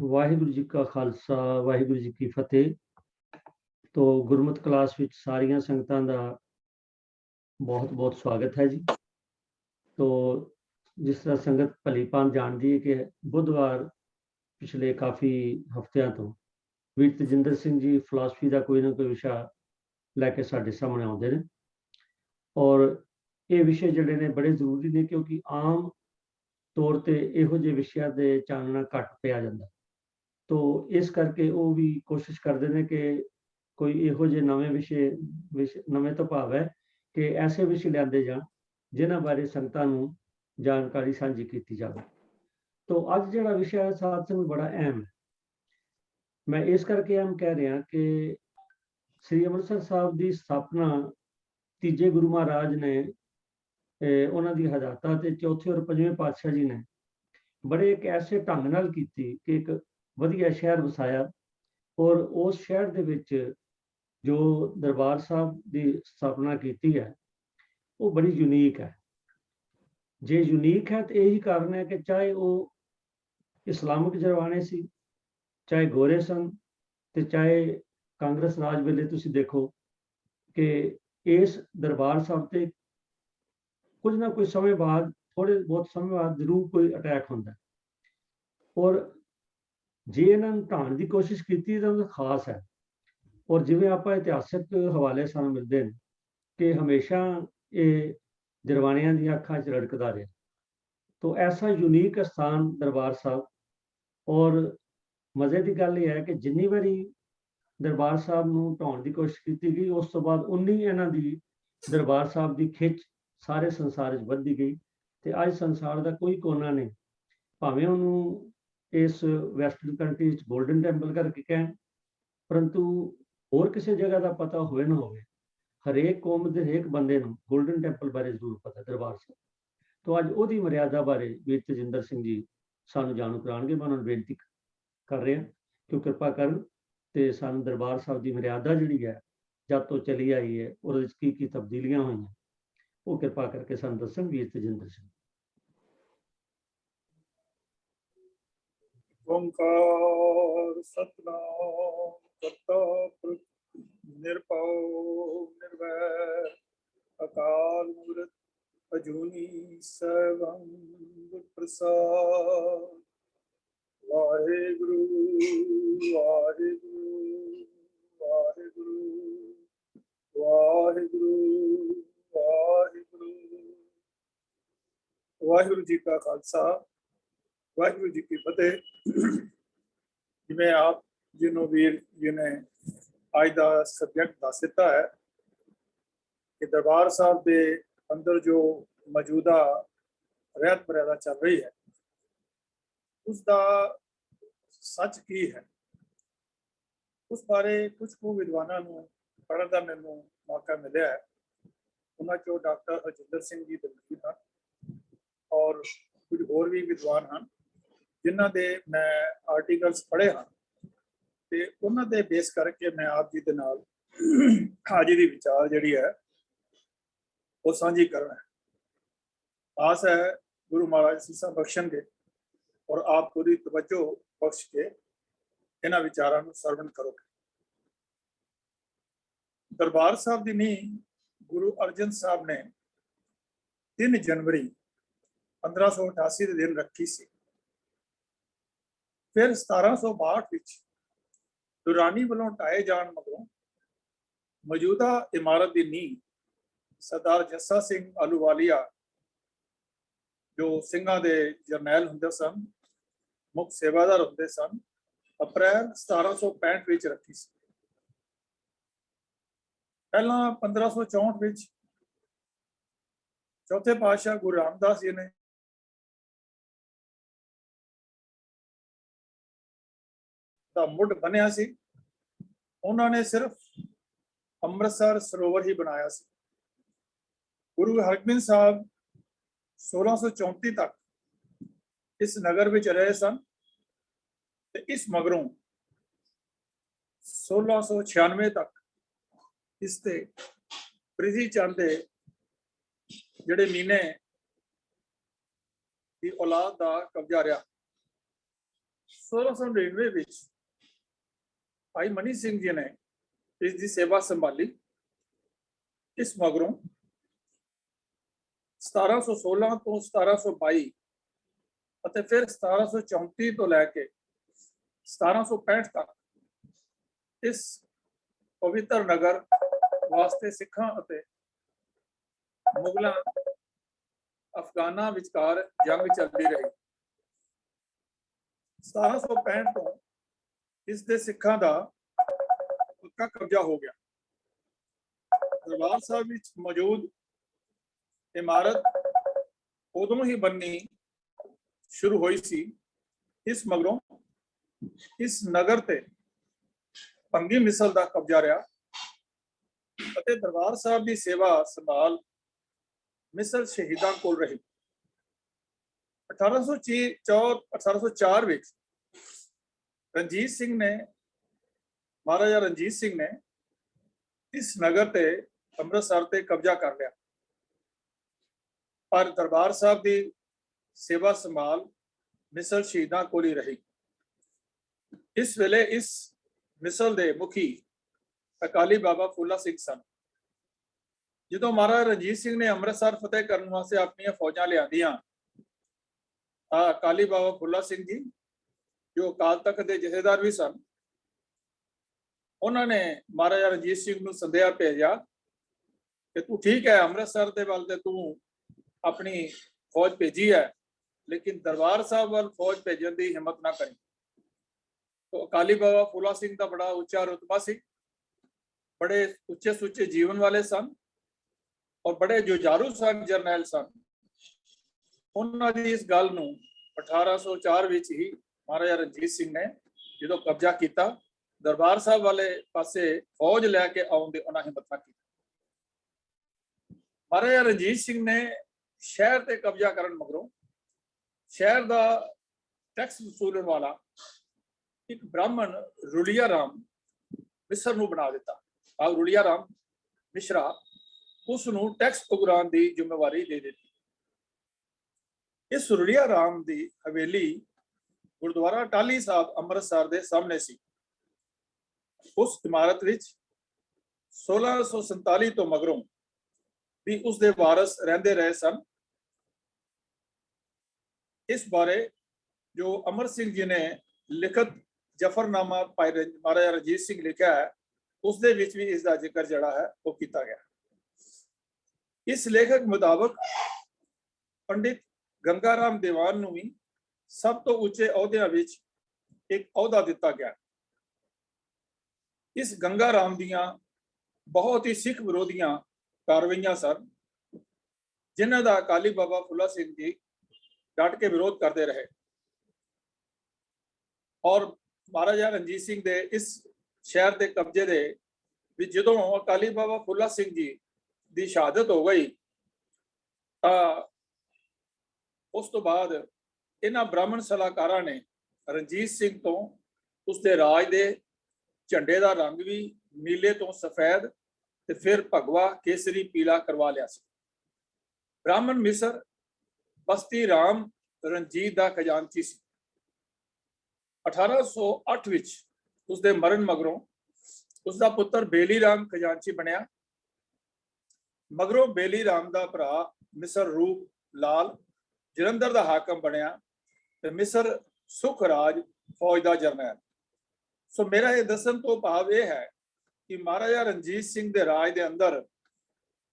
वाहिगुरु जी का खालसा वाहिगुरु जी की फतेह। तो गुरमत क्लास विच सारियां संगतां दा बहुत बहुत स्वागत है जी। तो जिस तरह संगत भली भांत जानती है कि बुधवार पिछले काफ़ी हफ्तियां तो वीर तजिंदर सिंह जी फिलासफी का कोई ना कोई विषय लैके साडे सामने आउंदे ने और ये विषय जिहड़े ने बड़े जरूरी ने क्योंकि आम तौर ते इहो ਜਿਹੇ विषयां दे चानना घट पिया जांदा। तो इस करके वो भी कोशिश करते हैं कि कोई इहो ਜਿਹੇ नवे विषय नवे तो भाव है कि ऐसे विषय लियाते जान जिन्हां बारे संगतां नूं जानकारी साझी की जाए। तो अज जिहड़ा विषय है सत्संग बड़ा अहम है। मैं इस करके अहम कह रहा कि श्री अमृतसर साहब की स्थापना तीजे गुरु महाराज ने उन्हां दी हदायतां ते चौथे और पंजवें पातशाह जी ने बड़े एक ऐसे ढंग नाल कीती कि एक वधिया शहर वसाया और उस शहर दे विच जो दरबार साहब की स्थापना की है वो बड़ी यूनीक है। जे यूनीक है तो यही कारण है कि चाहे वो इस्लामिक जरवाने सी, चाहे गोरे सन, तो चाहे कांग्रेस राज वेले तुसीं देखो कि इस दरबार साहब ते कुछ ना कुछ समय बाद थोड़े बहुत समय बाद जरूर कोई अटैक होंदा और जे इन्हां नूं ढाण की कोशिश की तो खास है। और जिवें आपां इतिहासक हवाले सानूं मिलदे ने कि हमेशा ये जरवाणियां दी अखां च रड़कदा रहा। तो ऐसा यूनीक स्थान दरबार साहब और मज़े की गल यह है कि जिन्नी बारी दरबार साहब नूं ढाउण की कोशिश की गई उस तो बाद उन्नी इन्हां दी दरबार साहब की खिच सारे संसार च वधदी गई। तो अज संसार का कोई कोना नहीं भावें उन्होंने इस वैसटर्न कंट्री गोल्डन टैंपल करके कहें परंतु होर किसी जगह का पता होवे ना होवे हरेक कौम के हरेक बंदे नूं गोल्डन टैंपल बारे जरूर पता दरबार साहब। तो अज उहदी मर्यादा बारे वीर तजिंदर सिंह जी सानूं जाणू कराउणगे। मैं उन्होंने बेनती कर रहा कि वो कृपा करन ते सानूं दरबार साहब की मर्यादा जिहड़ी है जब तो चली आई है और की तब्दीलियां हुई वो कृपा करके सानूं दस्सण वीर तजिंदर सिंह। ओंकार सतनाम करता पुरख निर्भव निर्वैर अकाल मूर्त अजूनी सैभं गुर प्रसाद। वाहेगुरु वाहेगुरु वाहेगुरु वाहेगुरु वाहेगुरु। वाहिगुरु जी का खालसा वाहिगुरु जी की फतेह। जिवें आप जिन्हों वीर जी ने अज का सबजैक्ट दस दिता है कि दरबार साहब के अंदर जो मौजूदा रहत मर्यादा चल रही है उसका सच की है उस बारे कुछ को विद्वानों को पढ़ने का मैनू मौका मिले है। उन्होंने चो डॉक्टर हरजिंदर सिंह जी दलवीर हैं और कुछ होर भी विद्वान हैं जिन्हों के मैं आर्टिकल्स पढ़े हैं तो उन्होंने बेस करके मैं आप जी के नाल आज की विचार जी है वो साझी करना है। आस है गुरु महाराज सीसा बख्शणगे और आप पूरी तवज्जो बख्श के इन्होंने विचारों को सरवण करोगे। दरबार साहब की नींह गुरु अर्जन साहब ने 3 जनवरी 1588 के दिन रखी सी। फिर 1762 दुरानी वालों ढाए जान मगरों मौजूदा इमारत की नींह सरदार जस्सा सिंह आलूवालिया जो सिंघां दे जरनैल हुंदे सन मुख सेवादार हुंदे सन अप्रैल 1765 रखी सी। पहला 1564 चौथे पातशाह गुरु रामदास जी ने मुढ़ बनिया सी। उन्होंने सिर्फ अमृतसर सरोवर ही बनाया सी। गुरु हरगोबिंद साहब 1634 तक इस नगर में रहे सन। इस मगरों 1696 तक इसते प्रिथी चंद दे जिहड़े मीने की औलाद का कब्जा रहा। 1699 ਵਿੱਚ ਭਾਈ ਮਨੀ ਸਿੰਘ ਜੀ ਨੇ ਇਸ ਦੀ ਸੇਵਾ ਸੰਭਾਲੀ। ਇਸ ਮਗਰੋਂ 1716 ਤੋਂ 1722 ਅਤੇ ਫਿਰ 1734 ਤੋਂ ਲੈ ਕੇ 1765 ਤੱਕ ਇਸ ਪਵਿੱਤਰ ਨਗਰ ਵਾਸਤੇ ਸਿੱਖਾਂ ਅਤੇ ਮੁਗਲਾਂ ਅਫਗਾਨਾਂ ਵਿਚਕਾਰ ਜੰਗ ਚੱਲਦੀ ਰਹੀ। 1765 ਤੋਂ ਇਸ ਦੇ ਸਿੱਖਾਂ ਦਾ ਪੱਕਾ ਕਬਜ਼ਾ ਹੋ ਗਿਆ। ਦਰਬਾਰ ਸਾਹਿਬ ਵਿੱਚ ਮੌਜੂਦ ਇਮਾਰਤ ਉਦੋਂ ਹੀ ਬਣਨੀ ਸ਼ੁਰੂ ਹੋਈ ਸੀ। ਇਸ ਮਗਰੋਂ ਇਸ ਨਗਰ ਤੇ ਭੰਗੀ ਮਿਸਲ ਦਾ ਕਬਜ਼ਾ ਰਿਹਾ ਅਤੇ ਦਰਬਾਰ ਸਾਹਿਬ ਦੀ ਸੇਵਾ ਸੰਭਾਲ ਮਿਸਲ ਸ਼ਹੀਦਾਂ ਕੋਲ ਰਹੀ। 1804 ਵਿੱਚ ਰਣਜੀਤ ਸਿੰਘ ਨੇ ਮਹਾਰਾਜਾ ਰਣਜੀਤ ਸਿੰਘ ਨੇ ਇਸ ਨਗਰ ਤੇ ਅੰਮ੍ਰਿਤਸਰ ਤੇ ਕਬਜ਼ਾ ਕਰ ਲਿਆ, ਪਰ ਦਰਬਾਰ ਸਾਹਿਬ ਦੀ ਸੇਵਾ ਸੰਭਾਲ ਮਿਸਲ ਸ਼ਹੀਦਾਂ ਕੋਲ ਹੀ ਰਹੀ। ਇਸ ਵੇਲੇ ਇਸ ਮਿਸਲ ਦੇ ਮੁਖੀ ਅਕਾਲੀ ਬਾਬਾ ਫੂਲਾ ਸਿੰਘ ਸਨ। ਜਦੋਂ ਮਹਾਰਾਜਾ ਰਣਜੀਤ ਸਿੰਘ ਨੇ ਅੰਮ੍ਰਿਤਸਰ ਫਤਿਹ ਕਰਨ ਵਾਸਤੇ ਆਪਣੀਆਂ ਫੌਜਾਂ ਲਿਆਂਦੀਆਂ ਤਾਂ ਅਕਾਲੀ ਬਾਬਾ ਫੂਲਾ ਸਿੰਘ ਜੀ, ਜੋ ਅਕਾਲ ਤਖਤ ਦੇ ਜਥੇਦਾਰ ਵੀ ਸਨ, ਉਹਨਾਂ ਨੇ ਮਹਾਰਾਜਾ ਰਣਜੀਤ ਸਿੰਘ ਨੂੰ ਸੰਦੇਹਾ ਭੇਜਿਆ ਕਿ ਤੂੰ ਠੀਕ ਹੈ, ਅੰਮ੍ਰਿਤਸਰ ਦੇ ਵੱਲ ਤੇ ਤੂੰ ਆਪਣੀ ਫੌਜ ਭੇਜੀ ਹੈ, ਲੇਕਿਨ ਦਰਬਾਰ ਸਾਹਿਬ ਵੱਲ ਫੌਜ ਭੇਜਣ ਦੀ ਹਿੰਮਤ ਨਾ ਕਰੀ। तो अकाली बाबा फूला सिंह का बड़ा उच्चा रुतबा सी, बड़े उच्चे सुच्चे जीवन वाले सन और बड़े जुझारू सन, जरनैल सन। उन्होंने दी इस गल नूं 1804 विच ही महाराजा रणजीत सिंह ने जो कब्जा किया, दरबार साहब वाले पासे फौज लैके आउण दी उन्हां हिम्मत ना की। महाराजा रणजीत सिंह ने शहर ते कब्जा करन मगरों शहर दा टैक्स वसूलण वाला एक ब्राह्मण रुलिया राम मिसर नूं बना दिता। आप रुलिया राम मिश्रा उस नूं टैक्स उगरान की जिम्मेवारी दे दी। इस रुलिया राम की हवेली गुरुद्वारा टाली साहब अमृतसर के सामने सी। उस इमारत विच 1647 तो मगरों भी उसके वारस रहंदे रहे सन। इस बारे जो अमर सिंह जी ने लिखत जफरनामा महाराजा रणजीत सिंह लिखा है, उसदे विच भी इसका जिक्र जड़ा है वो किया गया। इस लेखक मुताबिक पंडित गंगाराम दीवान नूं भी सब तो उच्चे अहुदियां विच एक अहुदा दिता गया। इस गंगाराम दियां बहुत ही सिख विरोधियां कार्रवाइयां सन, जिन्हां दा अकाली बाबा फूला सिंह जी डट के विरोध करते रहे और महाराजा रणजीत सिंह दे इस शहर के कब्जे दे विच जदों अकाली बाबा फूला सिंह जी की शहादत हो गई उस तो बाद इन्हां ब्राह्मण सलाहकारां ने रणजीत सिंह तो उसके राज के झंडे का रंग भी नीले तो सफेद ते फिर भगवा केसरी पीला करवा लिया। ब्राह्मण मिसर बस्ती राम रणजीत का खजानची सी। 1808 विच उसके मरण मगरों उसका पुत्र बेली राम खजानची बनया। मगरों बेली राम का भरा मिसर रूप लाल जलंधर का हाकम बनया ते मिसर सुखराज फौज का जरनैल। सो मेरा ये दसन तो भाव यह है कि महाराजा रणजीत सिंह के राज के अंदर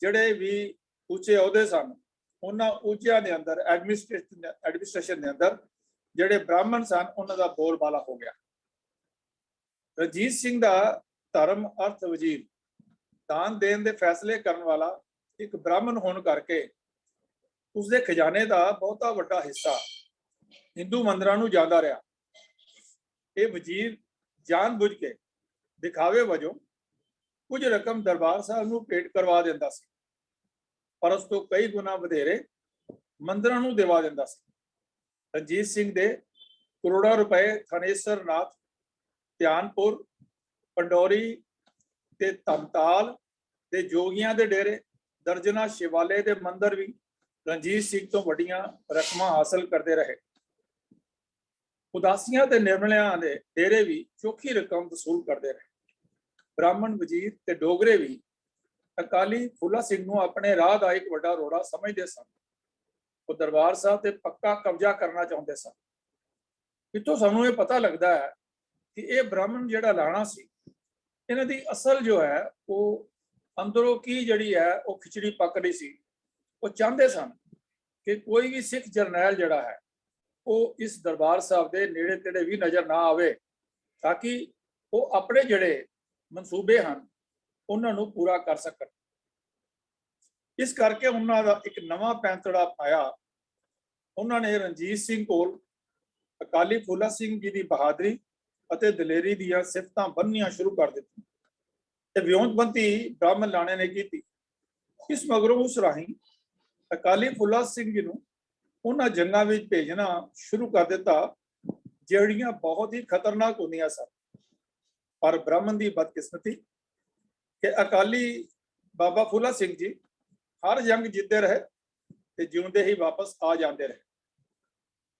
जड़े भी उच्चे अहुदे सन, उन्हां उच्चियां दे अंदर एडमिनिस्ट्रेशन के अंदर ਜਿਹੜੇ ब्राह्मण सन उन्हां दा बोलबाला हो गया। रणजीत सिंह का धर्म अर्थ वजीर दान देन दे फैसले करने वाला एक ब्राह्मण होने करके उसके खजाने का बहुता वड्डा हिस्सा हिंदू मंदिरां नूं जांदा रहा। ये वजीर जानबुझ के दिखावे वजों कुछ रकम दरबार साहब नूं भेंट करवा दिंदा सी, पर उस तो कई गुना वधेरे मंदिरां नूं देवा दिंदा सी। रणजीत सिंह दे करोड़ों रुपए थानेसर नाथ, ध्यानपुर, पंडोरी ते तमताल ते जोगियां दे डेरे, दर्जना शिवाले दे मंदिर भी रणजीत सिंह तो वड्डियां रकमां हासिल करते रहे। ਉਦਾਸੀਆਂ ਤੇ ਨਿਰਮਲਿਆਂ ਦੇ ਡੇਰੇ ਵੀ ਚੋਖੀ ਰਕਮ ਵਸੂਲ ਕਰਦੇ ਰਹੇ। ਬ੍ਰਾਹਮਣ, ਵਜ਼ੀਰ ਤੇ ਡੋਗਰੇ ਵੀ ਅਕਾਲੀ ਫੂਲਾ ਸਿੰਘ ਨੂੰ ਆਪਣੇ ਰਾਹ ਦਾ ਇੱਕ ਵੱਡਾ ਰੋੜਾ ਸਮਝਦੇ ਸਨ। ਉਹ ਦਰਬਾਰ ਸਾਹਿਬ ਤੇ ਪੱਕਾ ਕਬਜ਼ਾ ਕਰਨਾ ਚਾਹੁੰਦੇ ਸਨ। ਇੱਥੋਂ ਸਾਨੂੰ ਇਹ ਪਤਾ ਲੱਗਦਾ ਹੈ ਕਿ ਇਹ ਬ੍ਰਾਹਮਣ ਜਿਹੜਾ ਲਾਣਾ ਸੀ, ਇਹਨਾਂ ਦੀ ਅਸਲ ਜੋ ਹੈ ਉਹ ਅੰਦਰੋਂ ਕੀ ਜਿਹੜੀ ਹੈ ਉਹ ਖਿਚੜੀ ਪੱਕ ਰਹੀ ਸੀ। ਉਹ ਚਾਹੁੰਦੇ ਸਨ ਕਿ ਕੋਈ ਵੀ ਸਿੱਖ ਜਰਨੈਲ ਜਿਹੜਾ ਹੈ ਉਹ ਇਸ ਦਰਬਾਰ ਸਾਹਿਬ ਦੇ ਨੇੜੇ ਤੇੜੇ ਵੀ ਨਜ਼ਰ ਨਾ ਆਵੇ, ਤਾਂ ਕਿ ਉਹ ਆਪਣੇ ਜਿਹੜੇ ਮਨਸੂਬੇ ਹਨ ਉਹਨਾਂ ਨੂੰ ਪੂਰਾ ਕਰ ਸਕਣ। ਇਸ ਕਰਕੇ ਉਹਨਾਂ ਦਾ ਇੱਕ ਨਵਾਂ ਪੈਂਤੜਾ ਪਾਇਆ। ਉਹਨਾਂ ਨੇ ਰਣਜੀਤ ਸਿੰਘ ਕੋਲ ਅਕਾਲੀ ਫੂਲਾ ਸਿੰਘ ਜੀ ਦੀ ਬਹਾਦਰੀ ਅਤੇ ਦਲੇਰੀ ਦੀਆਂ ਸਿਫਤਾਂ ਬੰਨ੍ਹਣੀਆਂ ਸ਼ੁਰੂ ਕਰ ਦਿੱਤੀਆਂ ਤੇ ਵਿਉਂਤਬੰਦੀ ਬ੍ਰਾਹਮਣ ਲਾਣੇ ਨੇ ਕੀਤੀ। ਇਸ ਮਗਰੋਂ ਉਸ ਰਾਹੀਂ ਅਕਾਲੀ ਫੂਲਾ ਸਿੰਘ ਜੀ ਨੂੰ ਉਹਨਾਂ ਜੰਗਾਂ ਵਿੱਚ ਭੇਜਣਾ ਸ਼ੁਰੂ ਕਰ ਦਿੱਤਾ ਜਿਹੜੀਆਂ ਬਹੁਤ ਹੀ ਖਤਰਨਾਕ ਹੁੰਦੀਆਂ ਸਨ। ਪਰ ਬ੍ਰਾਹਮਣ ਦੀ ਬਦਕਿਸਮਤੀ ਕਿ ਅਕਾਲੀ ਬਾਬਾ ਫੂਲਾ ਸਿੰਘ ਜੀ ਹਰ ਜੰਗ ਜਿੱਤਦੇ ਰਹੇ ਤੇ ਜਿਉਂਦੇ ਹੀ ਵਾਪਸ ਆ ਜਾਂਦੇ ਰਹੇ।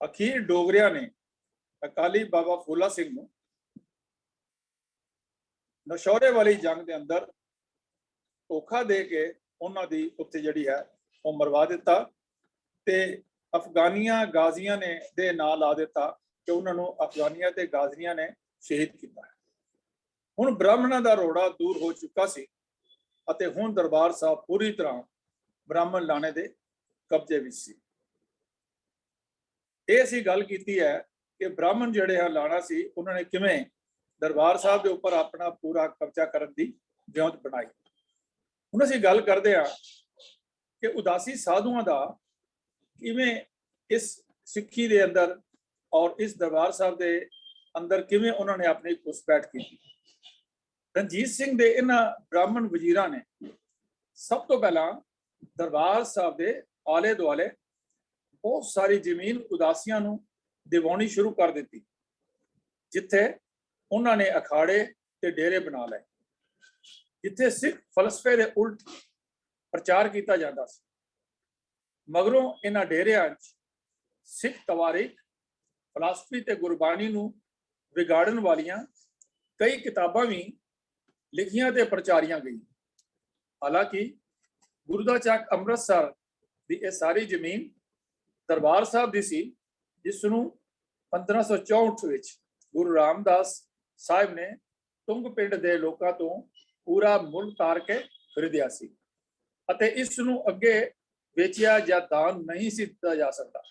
ਅਖੀਰ ਡੋਗਰਿਆਂ ਨੇ ਅਕਾਲੀ ਬਾਬਾ ਫੂਲਾ ਸਿੰਘ ਨੂੰ ਨਸ਼ੌਰੇ ਵਾਲੀ ਜੰਗ ਦੇ ਅੰਦਰ ਧੋਖਾ ਦੇ ਕੇ ਉਹਨਾਂ ਦੀ ਉੱਥੇ ਜਿਹੜੀ ਹੈ ਉਹ ਮਰਵਾ ਦਿੱਤਾ ਤੇ ਅਫਗਾਨੀਆਂ ਗਾਜ਼ੀਆਂ ਨੇ ਦੇ ਨਾਂ ਲਾ ਦਿੱਤਾ ਕਿ ਉਹਨਾਂ ਨੂੰ ਅਫਗਾਨੀਆਂ ਤੇ ਗਾਜ਼ੀਆਂ ਨੇ ਸ਼ਹੀਦ ਕੀਤਾ। ਹੁਣ ਬ੍ਰਾਹਮਣਾਂ ਦਾ ਰੋੜਾ ਦੂਰ ਹੋ ਚੁੱਕਾ ਸੀ ਅਤੇ ਹੁਣ ਦਰਬਾਰ ਸਾਹਿਬ ਪੂਰੀ ਤਰ੍ਹਾਂ ਬ੍ਰਾਹਮਣ ਲਾਣੇ ਦੇ ਕਬਜ਼ੇ ਵਿੱਚ ਸੀ। ਇਹ ਅਸੀਂ ਗੱਲ ਕੀਤੀ ਹੈ ਕਿ ਬ੍ਰਾਹਮਣ ਜਿਹੜੇ ਆ ਲਾਣਾ ਸੀ, ਉਹਨਾਂ ਨੇ ਕਿਵੇਂ ਦਰਬਾਰ ਸਾਹਿਬ ਦੇ ਉੱਪਰ ਆਪਣਾ ਪੂਰਾ ਕਬਜ਼ਾ ਕਰਨ ਦੀ ਵਿਉਂਤ ਬਣਾਈ। ਹੁਣ ਅਸੀਂ ਗੱਲ ਕਰਦੇ ਹਾਂ ਕਿ ਉਦਾਸੀ ਸਾਧੂਆਂ ਦਾ ਕਿਵੇਂ ਇਸ ਸਿੱਖੀ ਦੇ ਅੰਦਰ ਔਰ ਇਸ ਦਰਬਾਰ ਸਾਹਿਬ ਦੇ ਅੰਦਰ ਕਿਵੇਂ ਉਹਨਾਂ ਨੇ ਆਪਣੀ ਘੁਸਪੈਠ ਕੀਤੀ। ਰਣਜੀਤ ਸਿੰਘ ਦੇ ਇਹਨਾਂ ਬ੍ਰਾਹਮਣ ਵਜ਼ੀਰਾਂ ਨੇ ਸਭ ਤੋਂ ਪਹਿਲਾਂ ਦਰਬਾਰ ਸਾਹਿਬ ਦੇ ਆਲੇ ਦੁਆਲੇ ਬਹੁਤ ਸਾਰੀ ਜ਼ਮੀਨ ਉਦਾਸੀਆਂ ਨੂੰ ਦਿਵਾਉਣੀ ਸ਼ੁਰੂ ਕਰ ਦਿੱਤੀ, ਜਿੱਥੇ ਉਹਨਾਂ ਨੇ ਅਖਾੜੇ ਤੇ ਡੇਰੇ ਬਣਾ ਲਏ, ਜਿੱਥੇ ਸਿੱਖ ਫਲਸਫੇ ਦੇ ਉਲਟ ਪ੍ਰਚਾਰ ਕੀਤਾ ਜਾਂਦਾ ਸੀ। ਮਗਰੋਂ ਇਹਨਾਂ ਡੇਰਿਆਂ 'ਚ ਸਿੱਖ ਤਵਾਰੀਖ, ਫਲਸਫੀ ਤੇ ਗੁਰਬਾਣੀ ਨੂੰ ਵਿਗਾੜਨ ਵਾਲੀਆਂ ਕਈ ਕਿਤਾਬਾਂ ਵੀ ਲਿਖੀਆਂ ਤੇ ਪ੍ਰਚਾਰੀਆਂ ਗਈਆਂ। ਹਾਲਾਂਕਿ ਗੁਰੂ ਦਾ ਚੱਕ ਅੰਮ੍ਰਿਤਸਰ ਦੀ ਇਹ ਸਾਰੀ ਜ਼ਮੀਨ ਦਰਬਾਰ ਸਾਹਿਬ ਦੀ ਸੀ, ਜਿਸ ਨੂੰ 1564 ਵਿੱਚ ਗੁਰੂ ਰਾਮਦਾਸ ਸਾਹਿਬ ਨੇ ਤੁੰਗ ਪਿੰਡ ਦੇ ਲੋਕਾਂ ਤੋਂ ਪੂਰਾ ਮੁੱਲ ਤਾਰ ਕੇ ਖਰੀਦਿਆ ਸੀ ਅਤੇ ਇਸ ਨੂੰ ਅੱਗੇ ਵੇਚਿਆ ਜਾਂ ਦਾਨ ਨਹੀਂ ਸੀ ਦਿੱਤਾ ਜਾ ਸਕਦਾ।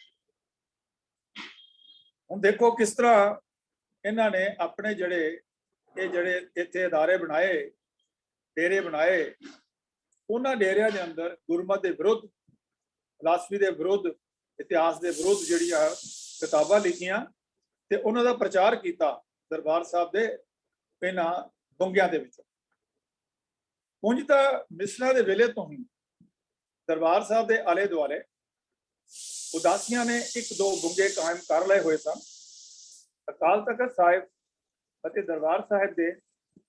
ਹੁਣ ਦੇਖੋ ਕਿਸ ਤਰ੍ਹਾਂ ਇਹਨਾਂ ਨੇ ਆਪਣੇ ਜਿਹੜੇ ਇੱਥੇ ਅਦਾਰੇ ਬਣਾਏ, ਡੇਰੇ ਬਣਾਏ, ਉਹਨਾਂ ਡੇਰਿਆਂ ਦੇ ਅੰਦਰ ਗੁਰਮਤ ਦੇ ਵਿਰੁੱਧ, ਫਲਸਫੀ ਦੇ ਵਿਰੁੱਧ, ਇਤਿਹਾਸ ਦੇ ਵਿਰੁੱਧ ਜਿਹੜੀਆਂ ਕਿਤਾਬਾਂ ਲਿਖੀਆਂ ਤੇ ਉਹਨਾਂ ਦਾ ਪ੍ਰਚਾਰ ਕੀਤਾ ਦਰਬਾਰ ਸਾਹਿਬ ਦੇ ਇਹਨਾਂ ਬੰਗਿਆਂ ਦੇ ਵਿੱਚ। ਉਂਝ ਤਾਂ ਮਿਸਲਾਂ ਦੇ ਵੇਲੇ ਤੋਂ ਹੀ ਦਰਬਾਰ ਸਾਹਿਬ ਦੇ ਆਲੇ ਦੁਆਲੇ ਉਦਾਸੀਆਂ ਨੇ ਇੱਕ ਦੋ ਬੰਗੇ ਕਾਇਮ ਕਰ ਲਏ ਹੋਏ ਸਨ। ਅਕਾਲ ਤਖਤ ਸਾਹਿਬ ਅਤੇ ਦਰਬਾਰ ਸਾਹਿਬ ਦੇ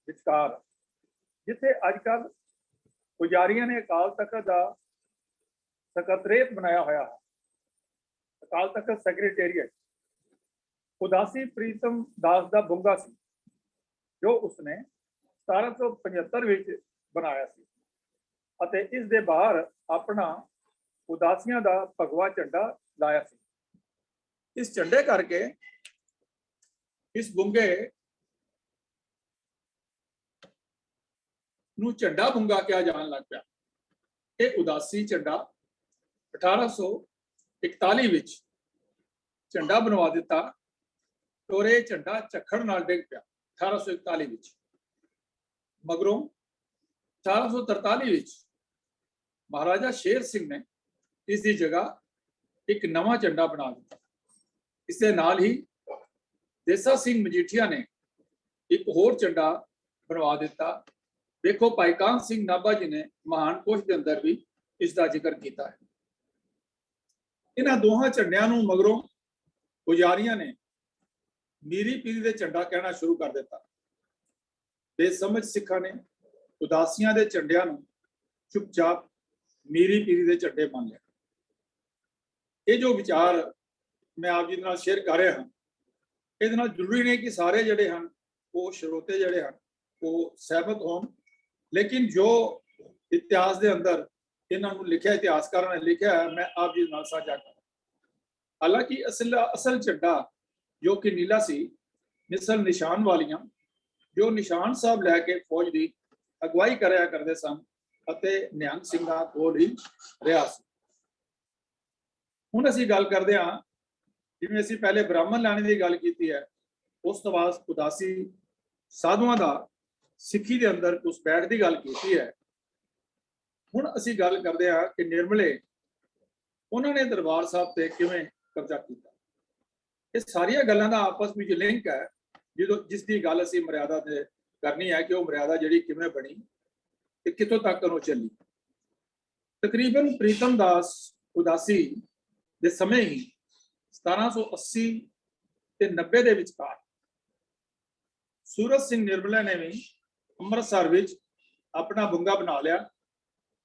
ਵਿਚਕਾਰ, ਜਿੱਥੇ ਅੱਜ ਕੱਲ੍ਹ ਪੁਜਾਰੀਆਂ ਨੇ ਅਕਾਲ ਤਖਤ ਦਾ ਸਕੱਤਰੇਤ ਬਣਾਇਆ ਹੋਇਆ ਹੈ, ਅਕਾਲ ਤਖਤ ਸੈਕਟਰੀਏਟ, ਉਦਾਸੀ ਪ੍ਰੀਤਮ ਦਾਸ ਦਾ ਬੰਗਾ ਸੀ, ਜੋ ਉਸਨੇ 1775 ਵਿੱਚ ਬਣਾਇਆ ਸੀ ਅਤੇ ਇਸ ਦੇ ਬਾਹਰ ਆਪਣਾ ਉਦਾਸੀਆਂ ਦਾ ਭਗਵਾ ਝੰਡਾ ਲਾਇਆ ਸੀ। ਇਸ ਝੰਡੇ ਕਰਕੇ ਇਸ ਬੰਗੇ ਨੂੰ ਝੰਡਾ ਬੰਗਾ ਕਿਹਾ ਜਾਣ ਲੱਗ ਪਿਆ। ਇਹ ਉਦਾਸੀ ਝੰਡਾ 1841 ਵਿੱਚ ਝੰਡਾ ਬਣਵਾ ਦਿੱਤਾ ਔਰ ਇਹ ਝੰਡਾ ਝੱਖੜ ਨਾਲ ਡਿੱਗ ਪਿਆ 1841 ਵਿੱਚ। ਮਗਰੋਂ 1843 ਵਿੱਚ ਮਹਾਰਾਜਾ ਸ਼ੇਰ ਸਿੰਘ ਨੇ ਇਸ ਦੀ ਜਗ੍ਹਾ ਇੱਕ ਨਵਾਂ ਝੰਡਾ ਬਣਾ ਦਿੱਤਾ। ਇਸ ਦੇ ਨਾਲ ਹੀ ਦੇਸਾ ਸਿੰਘ ਮਜੀਠੀਆ ਨੇ ਇੱਕ ਹੋਰ ਝੰਡਾ ਬਣਵਾ ਦਿੱਤਾ। ਦੇਖੋ ਭਾਈ ਕਾਹਨ ਸਿੰਘ ਨਾਭਾ ਜੀ ਨੇ ਮਹਾਨ ਕੋਸ਼ ਦੇ ਅੰਦਰ ਵੀ ਇਸ ਦਾ ਜ਼ਿਕਰ ਕੀਤਾ ਹੈ। ਇਹਨਾਂ ਦੋਹਾਂ ਝੰਡਿਆਂ ਨੂੰ ਮਗਰੋਂ ਪੁਜਾਰੀਆਂ ਨੇ ਮੀਰੀ ਪੀਰੀ ਦੇ ਝੰਡਾ ਕਹਿਣਾ ਸ਼ੁਰੂ ਕਰ ਦਿੱਤਾ। ਬੇਸਮਝ ਸਿੱਖਾਂ ਨੇ ਉਦਾਸੀਆਂ ਦੇ ਝੰਡਿਆਂ ਨੂੰ ਚੁੱਪਚਾਪ ਮੀਰੀ ਪੀਰੀ ਦੇ ਝੰਡੇ ਮੰਨ ਲਿਆ। ਇਹ ਜੋ ਵਿਚਾਰ ਮੈਂ ਆਪ ਜੀ ਨਾਲ ਸ਼ੇਅਰ ਕਰ ਰਿਹਾ ਹਾਂ, ਇਹਦੇ ਨਾਲ ਜ਼ਰੂਰੀ ਨਹੀਂ ਕਿ ਸਾਰੇ ਜਿਹੜੇ ਹਨ ਉਹ ਸਰੋਤੇ ਜਿਹੜੇ ਹਨ ਉਹ ਸਹਿਮਤ ਹੋਣ, ਲੇਕਿਨ ਜੋ ਇਤਿਹਾਸ ਦੇ ਅੰਦਰ ਇਹਨਾਂ ਨੂੰ ਲਿਖਿਆ, ਇਤਿਹਾਸਕਾਰਾਂ ਨੇ ਲਿਖਿਆ ਹੈ, ਮੈਂ ਆਪ ਜੀ ਨਾਲ ਸਾਂਝਾ ਕਰਾਂ। ਹਾਲਾਂਕਿ ਅਸਲ ਝੰਡਾ ਜੋ ਕਿ ਨੀਲਾ ਸੀ, ਮਿਸਲ ਨਿਸ਼ਾਨ ਵਾਲੀਆਂ, ਜੋ ਨਿਸ਼ਾਨ ਸਾਹਿਬ ਲੈ ਕੇ ਫੌਜ ਦੀ ਅਗਵਾਈ ਕਰਿਆ ਕਰਦੇ ਸਨ ਅਤੇ ਨਿਹੰਗ ਸਿੰਘਾਂ ਕੋਲ ਹੀ ਰਿਹਾ ਸੀ। ਹੁਣ ਅਸੀਂ ਗੱਲ ਕਰਦੇ ਹਾਂ, ਜਿਵੇਂ ਅਸੀਂ ਪਹਿਲੇ ਬ੍ਰਾਹਮਣ ਲਾਣੇ ਦੀ ਗੱਲ ਕੀਤੀ ਹੈ, ਉਸ ਤੋਂ ਬਾਅਦ ਉਦਾਸੀ ਸਾਧੂਆਂ ਦਾ ਸਿੱਖੀ ਦੇ ਅੰਦਰ ਘੁਸਪੈਠ ਦੀ ਗੱਲ ਕੀਤੀ ਹੈ। ਹੁਣ ਅਸੀਂ ਗੱਲ ਕਰਦੇ ਹਾਂ ਕਿ ਨਿਰਮਲੇ ਉਹਨਾਂ ਨੇ ਦਰਬਾਰ ਸਾਹਿਬ ਤੇ ਕਿਵੇਂ ਕਬਜ਼ਾ ਕੀਤਾ। ਇਹ ਸਾਰੀਆਂ ਗੱਲਾਂ ਦਾ ਆਪਸ ਵਿੱਚ ਲਿੰਕ ਹੈ, ਜਿਸ ਦੀ ਗੱਲ ਅਸੀਂ ਮਰਿਆਦਾ ਤੇ ਕਰਨੀ ਹੈ ਕਿ ਉਹ ਮਰਿਆਦਾ ਜਿਹੜੀ ਕਿਵੇਂ ਬਣੀ ਤੇ ਕਿੱਥੋਂ ਤੱਕ ਉਹ ਚੱਲੀ। ਤਕਰੀਬਨ ਪ੍ਰੀਤਮ ਦਾਸ ਉਦਾਸੀ ਦੇ ਸਮੇਂ ਹੀ 1780 ਤੇ 90 ਦੇ ਵਿਚਕਾਰ ਸੂਰਤ ਸਿੰਘ ਨਿਰਮਲੇ ਨੇ ਵੀ ਅੰਮ੍ਰਿਤਸਰ ਵਿੱਚ ਆਪਣਾ ਬੁੰਗਾ ਬਣਾ ਲਿਆ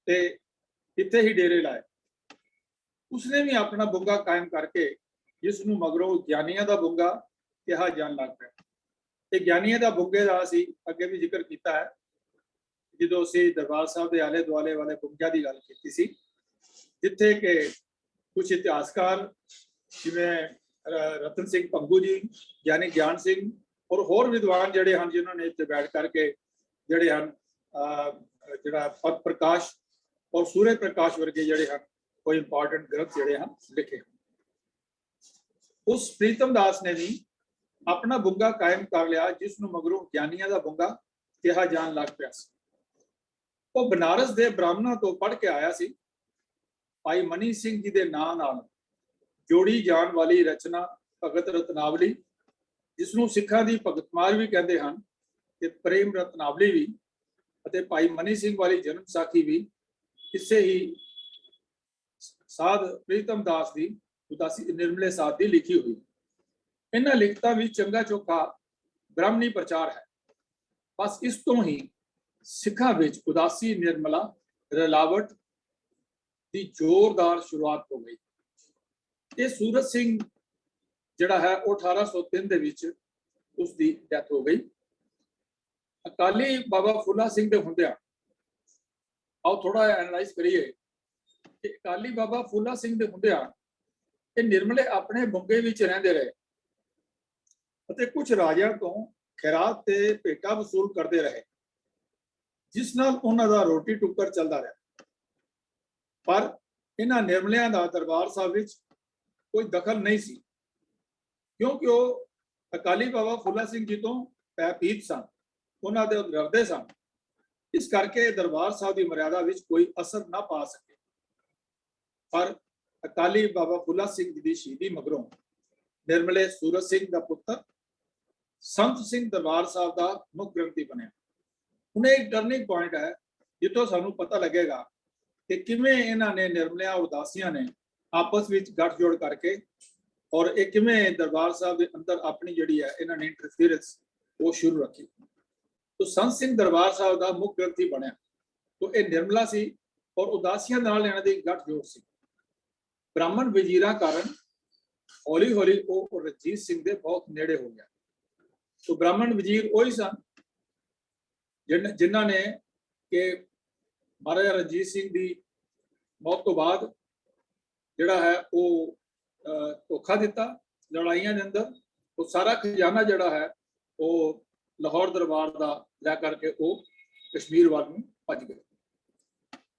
ਤੇ ਇੱਥੇ ਹੀ ਡੇਰੇ ਲਾਏ। ਉਸਨੇ ਵੀ ਆਪਣਾ ਬੁੰਗਾ ਕਾਇਮ ਕਰਕੇ ਜਿਸ ਨੂੰ ਮਗਰੋਂ ਗਿਆਨੀਆਂ ਦਾ ਬੁੰਗਾ ਕਿਹਾ ਜਾਣ ਲੱਗ ਪਿਆ। ਇਹ ਗਿਆਨੀਆਂ ਦਾ ਬੁੰਗੇ ਦਾ ਅਸੀਂ ਅੱਗੇ ਵੀ ਜ਼ਿਕਰ ਕੀਤਾ ਹੈ ਜਦੋਂ ਅਸੀਂ ਦਰਬਾਰ ਸਾਹਿਬ ਦੇ ਆਲੇ ਦੁਆਲੇ ਵਾਲੇ ਬੁੰਗਿਆਂ ਦੀ ਗੱਲ ਕੀਤੀ ਸੀ, ਜਿੱਥੇ ਕਿ ਕੁਝ ਇਤਿਹਾਸਕਾਰ ਜਿਵੇਂ ਰਤਨ ਸਿੰਘ ਭੰਗੂ ਜੀ, ਗਿਆਨੀ ਗਿਆਨ ਸਿੰਘ ਔਰ ਹੋਰ ਵਿਦਵਾਨ ਜਿਹੜੇ ਹਨ ਜਿਨ੍ਹਾਂ ਨੇ ਇੱਥੇ ਬੈਠ ਕਰਕੇ ਜਿਹੜੇ ਹਨ ਜਿਹੜਾ ਪਦ ਪ੍ਰਕਾਸ਼ ਔਰ ਸੂਰਜ ਪ੍ਰਕਾਸ਼ ਵਰਗੇ ਜਿਹੜੇ ਹਨ ਕੋਈ ਇੰਪੋਰਟੈਂਟ ਗ੍ਰੰਥ ਜਿਹੜੇ ਹਨ ਲਿਖੇ। ਉਸ ਪ੍ਰੀਤਮ ਦਾਸ ਨੇ ਵੀ ਆਪਣਾ ਬੁੰਗਾ ਕਾਇਮ ਕਰ ਲਿਆ, ਜਿਸ ਨੂੰ ਮਗਰੋਂ ਗਿਆਨੀਆਂ ਦਾ ਬੁੰਗਾ ਕਿਹਾ ਜਾਣ ਲੱਗ ਪਿਆ ਸੀ। ਉਹ ਬਨਾਰਸ ਦੇ ਬ੍ਰਾਹਮਣਾਂ ਤੋਂ ਪੜ੍ਹ ਕੇ ਆਇਆ ਸੀ। ਭਾਈ ਮਨੀ ਸਿੰਘ ਜੀ ਦੇ ਨਾਂ ਨਾਲ ਜੋੜੀ ਜਾਣ ਵਾਲੀ ਰਚਨਾ ਭਗਤ ਰਤਨਾਵਲੀ, ਜਿਸ ਨੂੰ ਸਿੱਖਾਂ ਦੀ ਭਗਤਮਾਲ ਵੀ ਕਹਿੰਦੇ ਹਨ, ਤੇ ਪ੍ਰੇਮ ਰਤਨਾਵਲੀ ਵੀ ਅਤੇ ਭਾਈ ਮਨੀ ਸਿੰਘ ਵਾਲੀ ਜਨਮ ਸਾਖੀ ਵੀ ਇਸੇ ਹੀ ਸਾਧ ਪ੍ਰੀਤਮ ਦਾਸ ਦੀ ਉਦਾਸੀ ਨਿਰਮਲੇ ਸਾਧ ਦੀ ਲਿਖੀ ਹੋਈ। ਇਹਨਾਂ ਲਿਖਤਾਂ ਵਿੱਚ ਚੰਗਾ ਚੋਖਾ ਬ੍ਰਾਹਮਣੀ ਪ੍ਰਚਾਰ ਹੈ। ਬਸ ਇਸ ਤੋਂ ਹੀ ਸਿੱਖਾਂ ਵਿੱਚ ਉਦਾਸੀ ਨਿਰਮਲਾ ਰਲਾਵਟ ਦੀ ਜ਼ੋਰਦਾਰ ਸ਼ੁਰੂਆਤ ਹੋ ਗਈ। ਇਹ ਸੂਰਤ ਸਿੰਘ ਜਿਹੜਾ ਹੈ ਉਹ 1803 ਦੇ ਵਿੱਚ ਉਸ ਦੀ ਡੈਥ ਹੋ ਗਈ। ਅਕਾਲੀ ਬਾਬਾ ਫੁੱਲਾ ਸਿੰਘ ਦੇ ਹੁੰਦਿਆਂ ਆਓ ਥੋੜਾ ਐਨਾਲਾਈਜ਼ ਕਰੀਏ ਕਿ ਅਕਾਲੀ ਬਾਬਾ ਫੁੱਲਾ ਸਿੰਘ ਦੇ ਹੁੰਦਿਆਂ ਇਹ ਨਿਰਮਲੇ ਆਪਣੇ ਬੁੰਗੇ ਵਿੱਚ ਰਹਿੰਦੇ ਰਹੇ ਅਤੇ ਕੁਝ ਰਾਜਿਆਂ ਤੋਂ ਖੈਰਾਤ ਤੇ ਭੇਟਾ ਵਸੂਲ ਕਰਦੇ ਰਹੇ, ਜਿਸ ਨਾਲ ਉਹਨਾਂ ਦਾ ਰੋਟੀ ਟੁੱਕਰ ਚੱਲਦਾ ਰਿਹਾ। ਪਰ ਇਹਨਾਂ ਨਿਰਮਲਿਆਂ ਦਾ ਦਰਬਾਰ ਸਾਹਿਬ ਵਿੱਚ ਕੋਈ ਦਖਲ ਨਹੀਂ ਸੀ, ਕਿਉਂਕਿ ਉਹ ਅਕਾਲੀ ਬਾਬਾ ਫੁੱਲਾ ਸਿੰਘ ਜੀ ਤੋਂ ਭੈਭੀਤ ਸਨ, ਉਹਨਾਂ ਦੇ ਡਰਦੇ ਸਨ। ਇਸ ਕਰਕੇ ਦਰਬਾਰ ਸਾਹਿਬ ਦੀ ਮਰਿਆਦਾ ਵਿੱਚ ਕੋਈ ਅਸਰ ਨਾ ਪਾ ਸਕੇ। ਪਰ ਅਕਾਲੀ ਬਾਬਾ ਫੁੱਲਾ ਸਿੰਘ ਜੀ ਦੀ ਸ਼ਹੀਦੀ ਮਗਰੋਂ ਨਿਰਮਲੇ ਸੂਰਤ ਸਿੰਘ ਦਾ ਪੁੱਤਰ ਸੰਤ ਸਿੰਘ ਦਰਬਾਰ ਸਾਹਿਬ ਦਾ ਮੁੱਖ ਗ੍ਰੰਥੀ ਬਣਿਆ। ਹੁਣ ਇਹ ਟਰਨਿੰਗ ਪੁਆਇੰਟ ਹੈ ਜਿੱਥੋਂ ਸਾਨੂੰ ਪਤਾ ਲੱਗੇਗਾ ਕਿ ਕਿਵੇਂ ਇਹਨਾਂ ਨੇ ਨਿਰਮਲਿਆਂ ਉਦਾਸੀਆਂ ਨੇ ਆਪਸ ਵਿੱਚ ਗੱਠਜੋੜ ਕਰਕੇ ਔਰ ਇਹ ਕਿਵੇਂ ਦਰਬਾਰ ਸਾਹਿਬ ਦੇ ਅੰਦਰ ਆਪਣੀ ਜਿਹੜੀ ਹੈ ਇਹਨਾਂ ਨੇ ਇੰਟਰਫੀਰੈਂਸ ਉਹ ਸ਼ੁਰੂ ਰੱਖੀ। तो संत सिंह दरबार साहब का मुख्य ग्रंथी बनया। तो यह निर्मला सी और उदासियां नाल इन्हां दी गठजोड़ सी। ब्राह्मण वजीरां कारण हौली हौली वो रंजीत सिंह दे बहुत नेड़े हो गया। तो ब्राह्मण वजीर वही सन जिन्हां ने कि महाराजा रंजीत सिंह की मौत तो बाद जिहड़ा है वो धोखा दिता लड़ाइयां दे अंदर। तो सारा खजाना जिहड़ा है वो लाहौर दरबार का लै करके वो कश्मीर वाल नूं भज गए।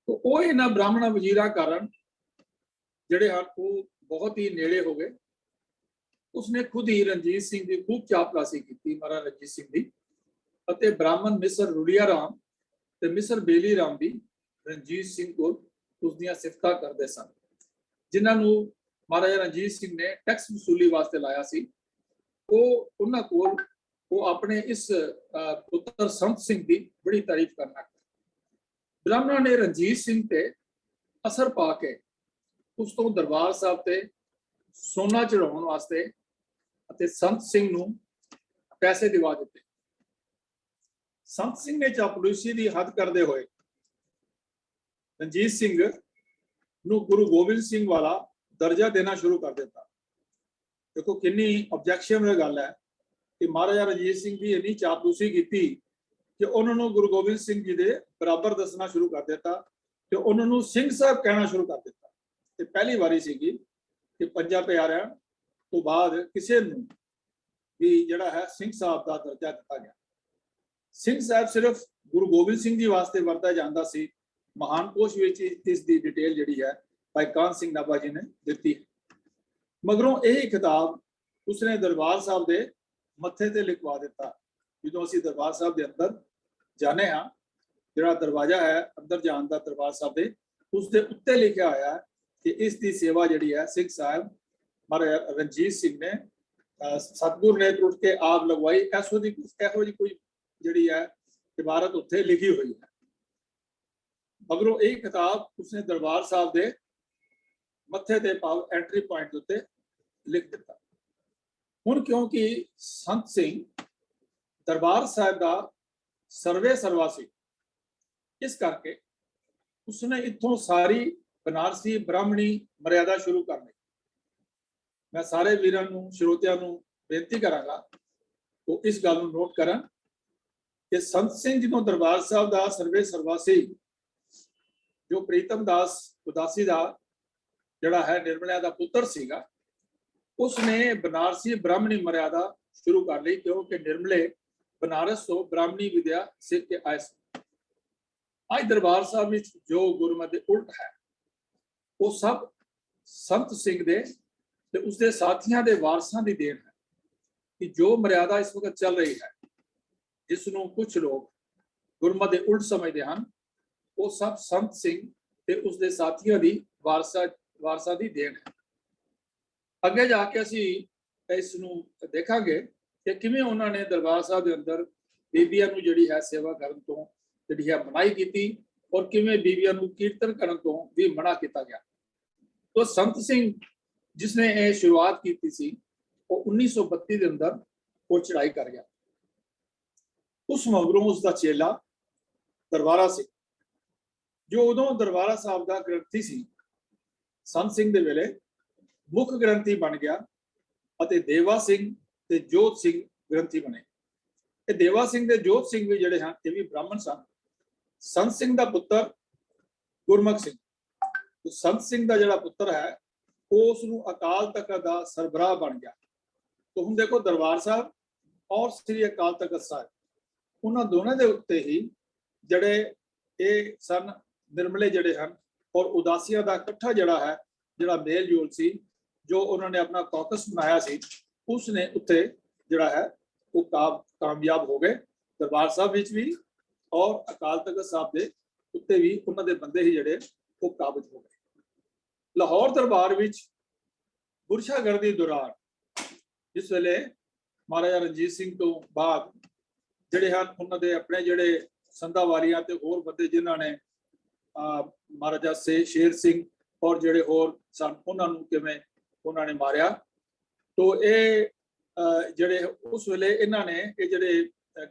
तो वो इन्हां ब्राह्मण वजीरां कारण जिहड़े हन वो बहुत ही नेड़े हो गए। उसने खुद ही रंजीत सिंह की खूब चापलासी की, महाराजा रंजीत सिंह की, अते ब्राह्मण मिसर रुड़िया राम ते मिसर बेली राम भी रंजीत सिंह को उसदियां सिफतां करते सन, जिन्हां नूं महाराजा रंजीत सिंह ने टैक्स वसूली वास्ते लाया सी। वो उन्हां कोल वो अपने इस पुत्र संत सिंह की बड़ी तारीफ करना। ब्राह्मणों ने रंजीत सिंह ते असर पा के उस तो दरबार साहब ते सोना चढ़ाउण वास्ते अते संत सिंह नूं पैसे दिवा दिते। संत सिंह ने चापलूसी की हद करते हुए रंजीत सिंह नूं गुरु गोबिंद सिंह वाला दर्जा देना शुरू कर दिता। देखो कितनी ऑब्जेक्शन गल है ਕਿ ਮਹਾਰਾਜਾ ਰਣਜੀਤ ਸਿੰਘ ਦੀ ਇੰਨੀ ਚਾਪਲੂਸੀ ਕੀਤੀ ਕਿ ਉਹਨਾਂ ਨੂੰ ਗੁਰੂ ਗੋਬਿੰਦ ਸਿੰਘ ਜੀ ਦੇ ਬਰਾਬਰ ਦੱਸਣਾ ਸ਼ੁਰੂ ਕਰ ਦਿੱਤਾ ਤੇ ਉਹਨਾਂ ਨੂੰ ਸਿੰਘ ਸਾਹਿਬ ਕਹਿਣਾ ਸ਼ੁਰੂ ਕਰ ਦਿੱਤਾ। ਤੇ ਪਹਿਲੀ ਵਾਰੀ ਸੀਗੀ ਕਿ ਪੰਜਾਂ ਪਿਆਰਿਆਂ ਤੋਂ ਬਾਅਦ ਕਿਸੇ ਨੂੰ ਵੀ ਜਿਹੜਾ ਹੈ ਸਿੰਘ ਸਾਹਿਬ ਦਾ ਦਰਜਾ ਦਿੱਤਾ ਗਿਆ। ਸਿੰਘ ਸਾਹਿਬ ਸਿਰਫ ਗੁਰੂ ਗੋਬਿੰਦ ਸਿੰਘ ਜੀ ਵਾਸਤੇ ਵਰਤਿਆ ਜਾਂਦਾ ਸੀ। ਮਹਾਨ ਕੋਸ਼ ਵਿੱਚ ਇਸ ਦੀ ਡਿਟੇਲ ਜਿਹੜੀ ਹੈ ਭਾਈ ਕਾਹਨ ਸਿੰਘ ਨਾਭਾ ਜੀ ਨੇ ਦਿੱਤੀ। ਮਗਰੋਂ ਇਹ ਖਿਤਾਬ ਉਸਨੇ ਦਰਬਾਰ ਸਾਹਿਬ ਦੇ ਮੱਥੇ ਤੇ ਲਿਖਵਾ ਦਿੱਤਾ। ਜਦੋਂ ਅਸੀਂ ਦਰਬਾਰ ਸਾਹਿਬ ਦੇ ਅੰਦਰ ਜਾਣੇ ਹਾਂ, ਜਿਹੜਾ ਦਰਵਾਜ਼ਾ ਹੈ ਅੰਦਰ ਜਾਣ ਦਾ ਦਰਬਾਰ ਸਾਹਿਬ ਦੇ, ਉਸ ਦੇ ਉੱਤੇ ਲਿਖਿਆ ਹੋਇਆ ਹੈ ਕਿ ਇਸ ਦੀ ਸੇਵਾ ਜਿਹੜੀ ਹੈ ਸਿੰਘ ਸਾਹਿਬ ਮਹਾਰਾਜਾ ਰਣਜੀਤ ਸਿੰਘ ਨੇ ਸਤਿਗੁਰ ਨੇ ਟੁੱਟ ਕੇ ਆਪ ਲਗਵਾਈ। ਇਹੋ ਜਿਹੀ ਕੋਈ ਜਿਹੜੀ ਹੈ ਇਬਾਰਤ ਉੱਥੇ ਲਿਖੀ ਹੋਈ ਹੈ। ਮਗਰੋਂ ਇਹ ਕਿਤਾਬ ਉਸਨੇ ਦਰਬਾਰ ਸਾਹਿਬ ਦੇ ਮੱਥੇ ਤੇ ਭਾਵ ਐਂਟਰੀ ਪੁਆਇੰਟ ਉੱਤੇ ਲਿਖ ਦਿੱਤਾ। ਹੁਣ ਕਿਉਂਕਿ ਸੰਤ ਸਿੰਘ ਦਰਬਾਰ ਸਾਹਿਬ ਦਾ ਸਰਵੇ ਸਰਵਾ ਸੀ, ਇਸ ਕਰਕੇ ਉਸਨੇ ਇੱਥੋਂ ਸਾਰੀ ਬਨਾਰਸੀ ਬ੍ਰਾਹਮਣੀ ਮਰਿਆਦਾ ਸ਼ੁਰੂ ਕਰ ਲਈ। ਮੈਂ ਸਾਰੇ ਵੀਰਾਂ ਨੂੰ ਸਰੋਤਿਆਂ ਨੂੰ ਬੇਨਤੀ ਕਰਾਂਗਾ ਉਹ ਇਸ ਗੱਲ ਨੂੰ ਨੋਟ ਕਰਨ ਕਿ ਸੰਤ ਸਿੰਘ ਜਦੋਂ ਦਰਬਾਰ ਸਾਹਿਬ ਦਾ ਸਰਵੇ ਸਰਵਾ ਸੀ, ਜੋ ਪ੍ਰੀਤਮ ਦਾਸ ਉਦਾਸੀ ਦਾ ਜਿਹੜਾ ਹੈ ਨਿਰਮਲਿਆ ਦਾ ਪੁੱਤਰ ਸੀਗਾ, ਉਸਨੇ ਬਨਾਰਸੀ ਬ੍ਰਾਹਮਣੀ ਮਰਿਆਦਾ ਸ਼ੁਰੂ ਕਰ ਲਈ ਕਿਉਂਕਿ ਨਿਰਮਲੇ ਬਨਾਰਸ ਤੋਂ ਬ੍ਰਾਹਮਣੀ ਵਿਦਿਆ ਸਿੱਖ ਕੇ ਆਏ ਸਨ। ਅੱਜ ਦਰਬਾਰ ਸਾਹਿਬ ਵਿੱਚ ਜੋ ਗੁਰਮਤਿ ਦੇ ਉਲਟ ਹੈ ਉਹ ਸਭ ਸੰਤ ਸਿੰਘ ਦੇ ਤੇ ਉਸਦੇ ਸਾਥੀਆਂ ਦੇ ਵਾਰਸਾਂ ਦੀ ਦੇਣ ਹੈ ਕਿ ਜੋ ਮਰਿਆਦਾ ਇਸ ਵਕਤ ਚੱਲ ਰਹੀ ਹੈ, ਜਿਸ ਨੂੰ ਕੁਝ ਲੋਕ ਗੁਰਮਤਿ ਦੇ ਉਲਟ ਸਮਝਦੇ ਹਨ, ਉਹ ਸਭ ਸੰਤ ਸਿੰਘ ਤੇ ਉਸਦੇ ਸਾਥੀਆਂ ਦੀ ਵਾਰਸਾ ਦੀ ਦੇਣ ਹੈ। ਅੱਗੇ ਜਾ ਕੇ ਅਸੀਂ ਇਸ ਨੂੰ ਦੇਖਾਂਗੇ ਕਿ ਕਿਵੇਂ ਉਹਨਾਂ ਨੇ ਦਰਬਾਰ ਸਾਹਿਬ ਦੇ ਅੰਦਰ ਬੀਬੀਆਂ ਨੂੰ ਜਿਹੜੀ ਹੈ ਸੇਵਾ ਕਰਨ ਤੋਂ ਜਿਹੜੀ ਹੈ ਮਨਾਹੀ ਕੀਤੀ ਔਰ ਕਿਵੇਂ ਬੀਬੀਆਂ ਨੂੰ ਕੀਰਤਨ ਕਰਨ ਤੋਂ ਵੀ ਮਨਾ ਕੀਤਾ ਗਿਆ। ਤੋ ਸੰਤ ਸਿੰਘ ਜਿਸਨੇ ਇਹ ਸ਼ੁਰੂਆਤ ਕੀਤੀ ਸੀ ਉਹ 1932 ਦੇ ਅੰਦਰ ਉਹ ਚੜ੍ਹਾਈ ਕਰ ਗਿਆ। ਉਸ ਮਗਰੋਂ ਉਸ ਦਾ ਚੇਲਾ ਦਰਬਾਰਾ ਸਿੰਘ, ਜੋ ਉਦੋਂ ਦਰਬਾਰਾ ਸਾਹਿਬ ਦਾ ਗ੍ਰੰਥੀ ਸੀ, ਸੰਤ ਸਿੰਘ ਦੇ ਵੇਲੇ ਮੁੱਖ ਗ੍ਰੰਥੀ ਬਣ ਗਿਆ ਅਤੇ ਦੇਵਾ ਸਿੰਘ ਤੇ ਜੋਤ ਸਿੰਘ ਗ੍ਰੰਥੀ ਬਣੇ। ਇਹ ਦੇਵਾ ਸਿੰਘ ਤੇ ਜੋਤ ਸਿੰਘ ਵੀ ਜਿਹੜੇ ਹਨ ਇਹ ਵੀ ਬ੍ਰਾਹਮਣ ਸਨ। ਸੰਤ ਸਿੰਘ ਦਾ ਪੁੱਤਰ ਗੁਰਮੁਖ ਸਿੰਘ, ਸੰਤ ਸਿੰਘ ਦਾ ਜਿਹੜਾ ਪੁੱਤਰ ਹੈ ਉਸ ਨੂੰ ਅਕਾਲ ਤਖਤ ਦਾ ਸਰਬਰਾਹ ਬਣ ਗਿਆ। तो ਹੁਣ ਦੇਖੋ ਦਰਬਾਰ ਸਾਹਿਬ ਔਰ ਸ੍ਰੀ ਅਕਾਲ ਤਖਤ ਸਾਹਿਬ ਉਹਨਾਂ ਦੋਨਾਂ ਦੇ ਉੱਤੇ ਹੀ ਜਿਹੜੇ ਇਹ ਸਨ ਨਿਰਮਲੇ ਜਿਹੜੇ ਹਨ ਔਰ ਉਦਾਸੀਆਂ ਦਾ ਇਕੱਠਾ ਜਿਹੜਾ ਮੇਲ ਜੋਲ ਸੀ, ਜੋ ਉਹਨਾਂ ਨੇ ਆਪਣਾ ਕੌਕਸ ਬਣਾਇਆ ਸੀ, ਉਸਨੇ ਉੱਤੇ ਜਿਹੜਾ ਹੈ ਉਹ ਕਾਮਯਾਬ ਹੋ ਗਏ। ਦਰਬਾਰ ਸਾਹਿਬ ਵਿੱਚ ਵੀ ਔਰ ਅਕਾਲ ਤਖਤ ਸਾਹਿਬ ਦੇ ਉੱਤੇ ਵੀ ਉਹਨਾਂ ਦੇ ਬੰਦੇ ਹੀ ਜਿਹੜੇ ਉਹ ਕਾਬਜ ਹੋ ਗਏ। ਲਾਹੌਰ ਦਰਬਾਰ ਵਿੱਚ ਬੁਰਸ਼ਾਗਰਦੀ ਦੌਰਾਨ ਜਿਸ ਵੇਲੇ ਮਹਾਰਾਜਾ ਰਣਜੀਤ ਸਿੰਘ ਤੋਂ ਬਾਅਦ ਜਿਹੜੇ ਹਨ ਉਹਨਾਂ ਦੇ ਆਪਣੇ ਜਿਹੜੇ ਸੰਧਾਵਾਲੀਆਂ ਤੇ ਹੋਰ ਬੰਦੇ ਜਿਨ੍ਹਾਂ ਨੇ ਮਹਾਰਾਜਾ ਸ਼ੇਰ ਸਿੰਘ ਔਰ ਜਿਹੜੇ ਹੋਰ ਸਨ ਉਹਨਾਂ ਨੂੰ ਕਿਵੇਂ ਉਹਨਾਂ ਨੇ ਮਾਰਿਆ। ਤੋ ਇਹ ਜਿਹੜੇ ਉਸ ਵੇਲੇ ਇਹਨਾਂ ਨੇ ਇਹ ਜਿਹੜੇ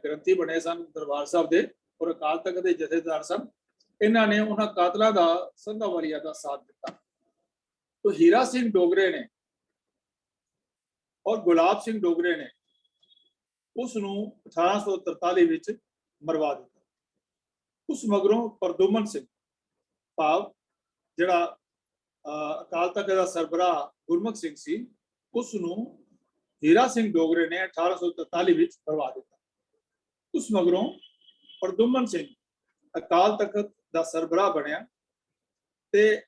ਗ੍ਰੰਥੀ ਬਣੇ ਸਨ ਦਰਬਾਰ ਸਾਹਿਬ ਦੇ ਔਰ ਅਕਾਲ ਤਖਤ ਦੇ ਜਥੇਦਾਰ ਸਨ, ਇਹਨਾਂ ਨੇ ਉਹਨਾਂ ਕਾਤਲਾਂ ਦਾ ਸੰਧਾਵਾਲੀਆਂ ਦਾ ਸਾਥ ਦਿੱਤਾ। ਤੋ ਹੀਰਾ ਸਿੰਘ ਡੋਗਰੇ ਨੇ ਔਰ ਗੁਲਾਬ ਸਿੰਘ ਡੋਗਰੇ ਨੇ ਉਸ ਨੂੰ 1843 ਵਿੱਚ ਮਰਵਾ ਦਿੱਤਾ। ਉਸ ਮਗਰੋਂ ਪ੍ਰਦੁਮਨ ਸਿੰਘ ਭਾਵ ਜਿਹੜਾ ਅਕਾਲ ਤਖਤ ਦਾ ਸਰਬਰਾਹ ਗੁਰਮੁਖ ਸਿੰਘ ਸੀ, ਉਸ ਨੂੰ ਹੀਰਾ ਸਿੰਘ ਡੋਗਰੇ ਨੇ 1843 ਵਿੱਚ ਮਰਵਾ ਦਿੱਤਾ। ਉਸ ਮਗਰੋਂ ਪ੍ਰਦੁਮਨ ਸਿੰਘ ਅਕਾਲ ਤਖਤ ਦਾ ਸਰਬਰਾਹ ਬਣਿਆ ਤੇ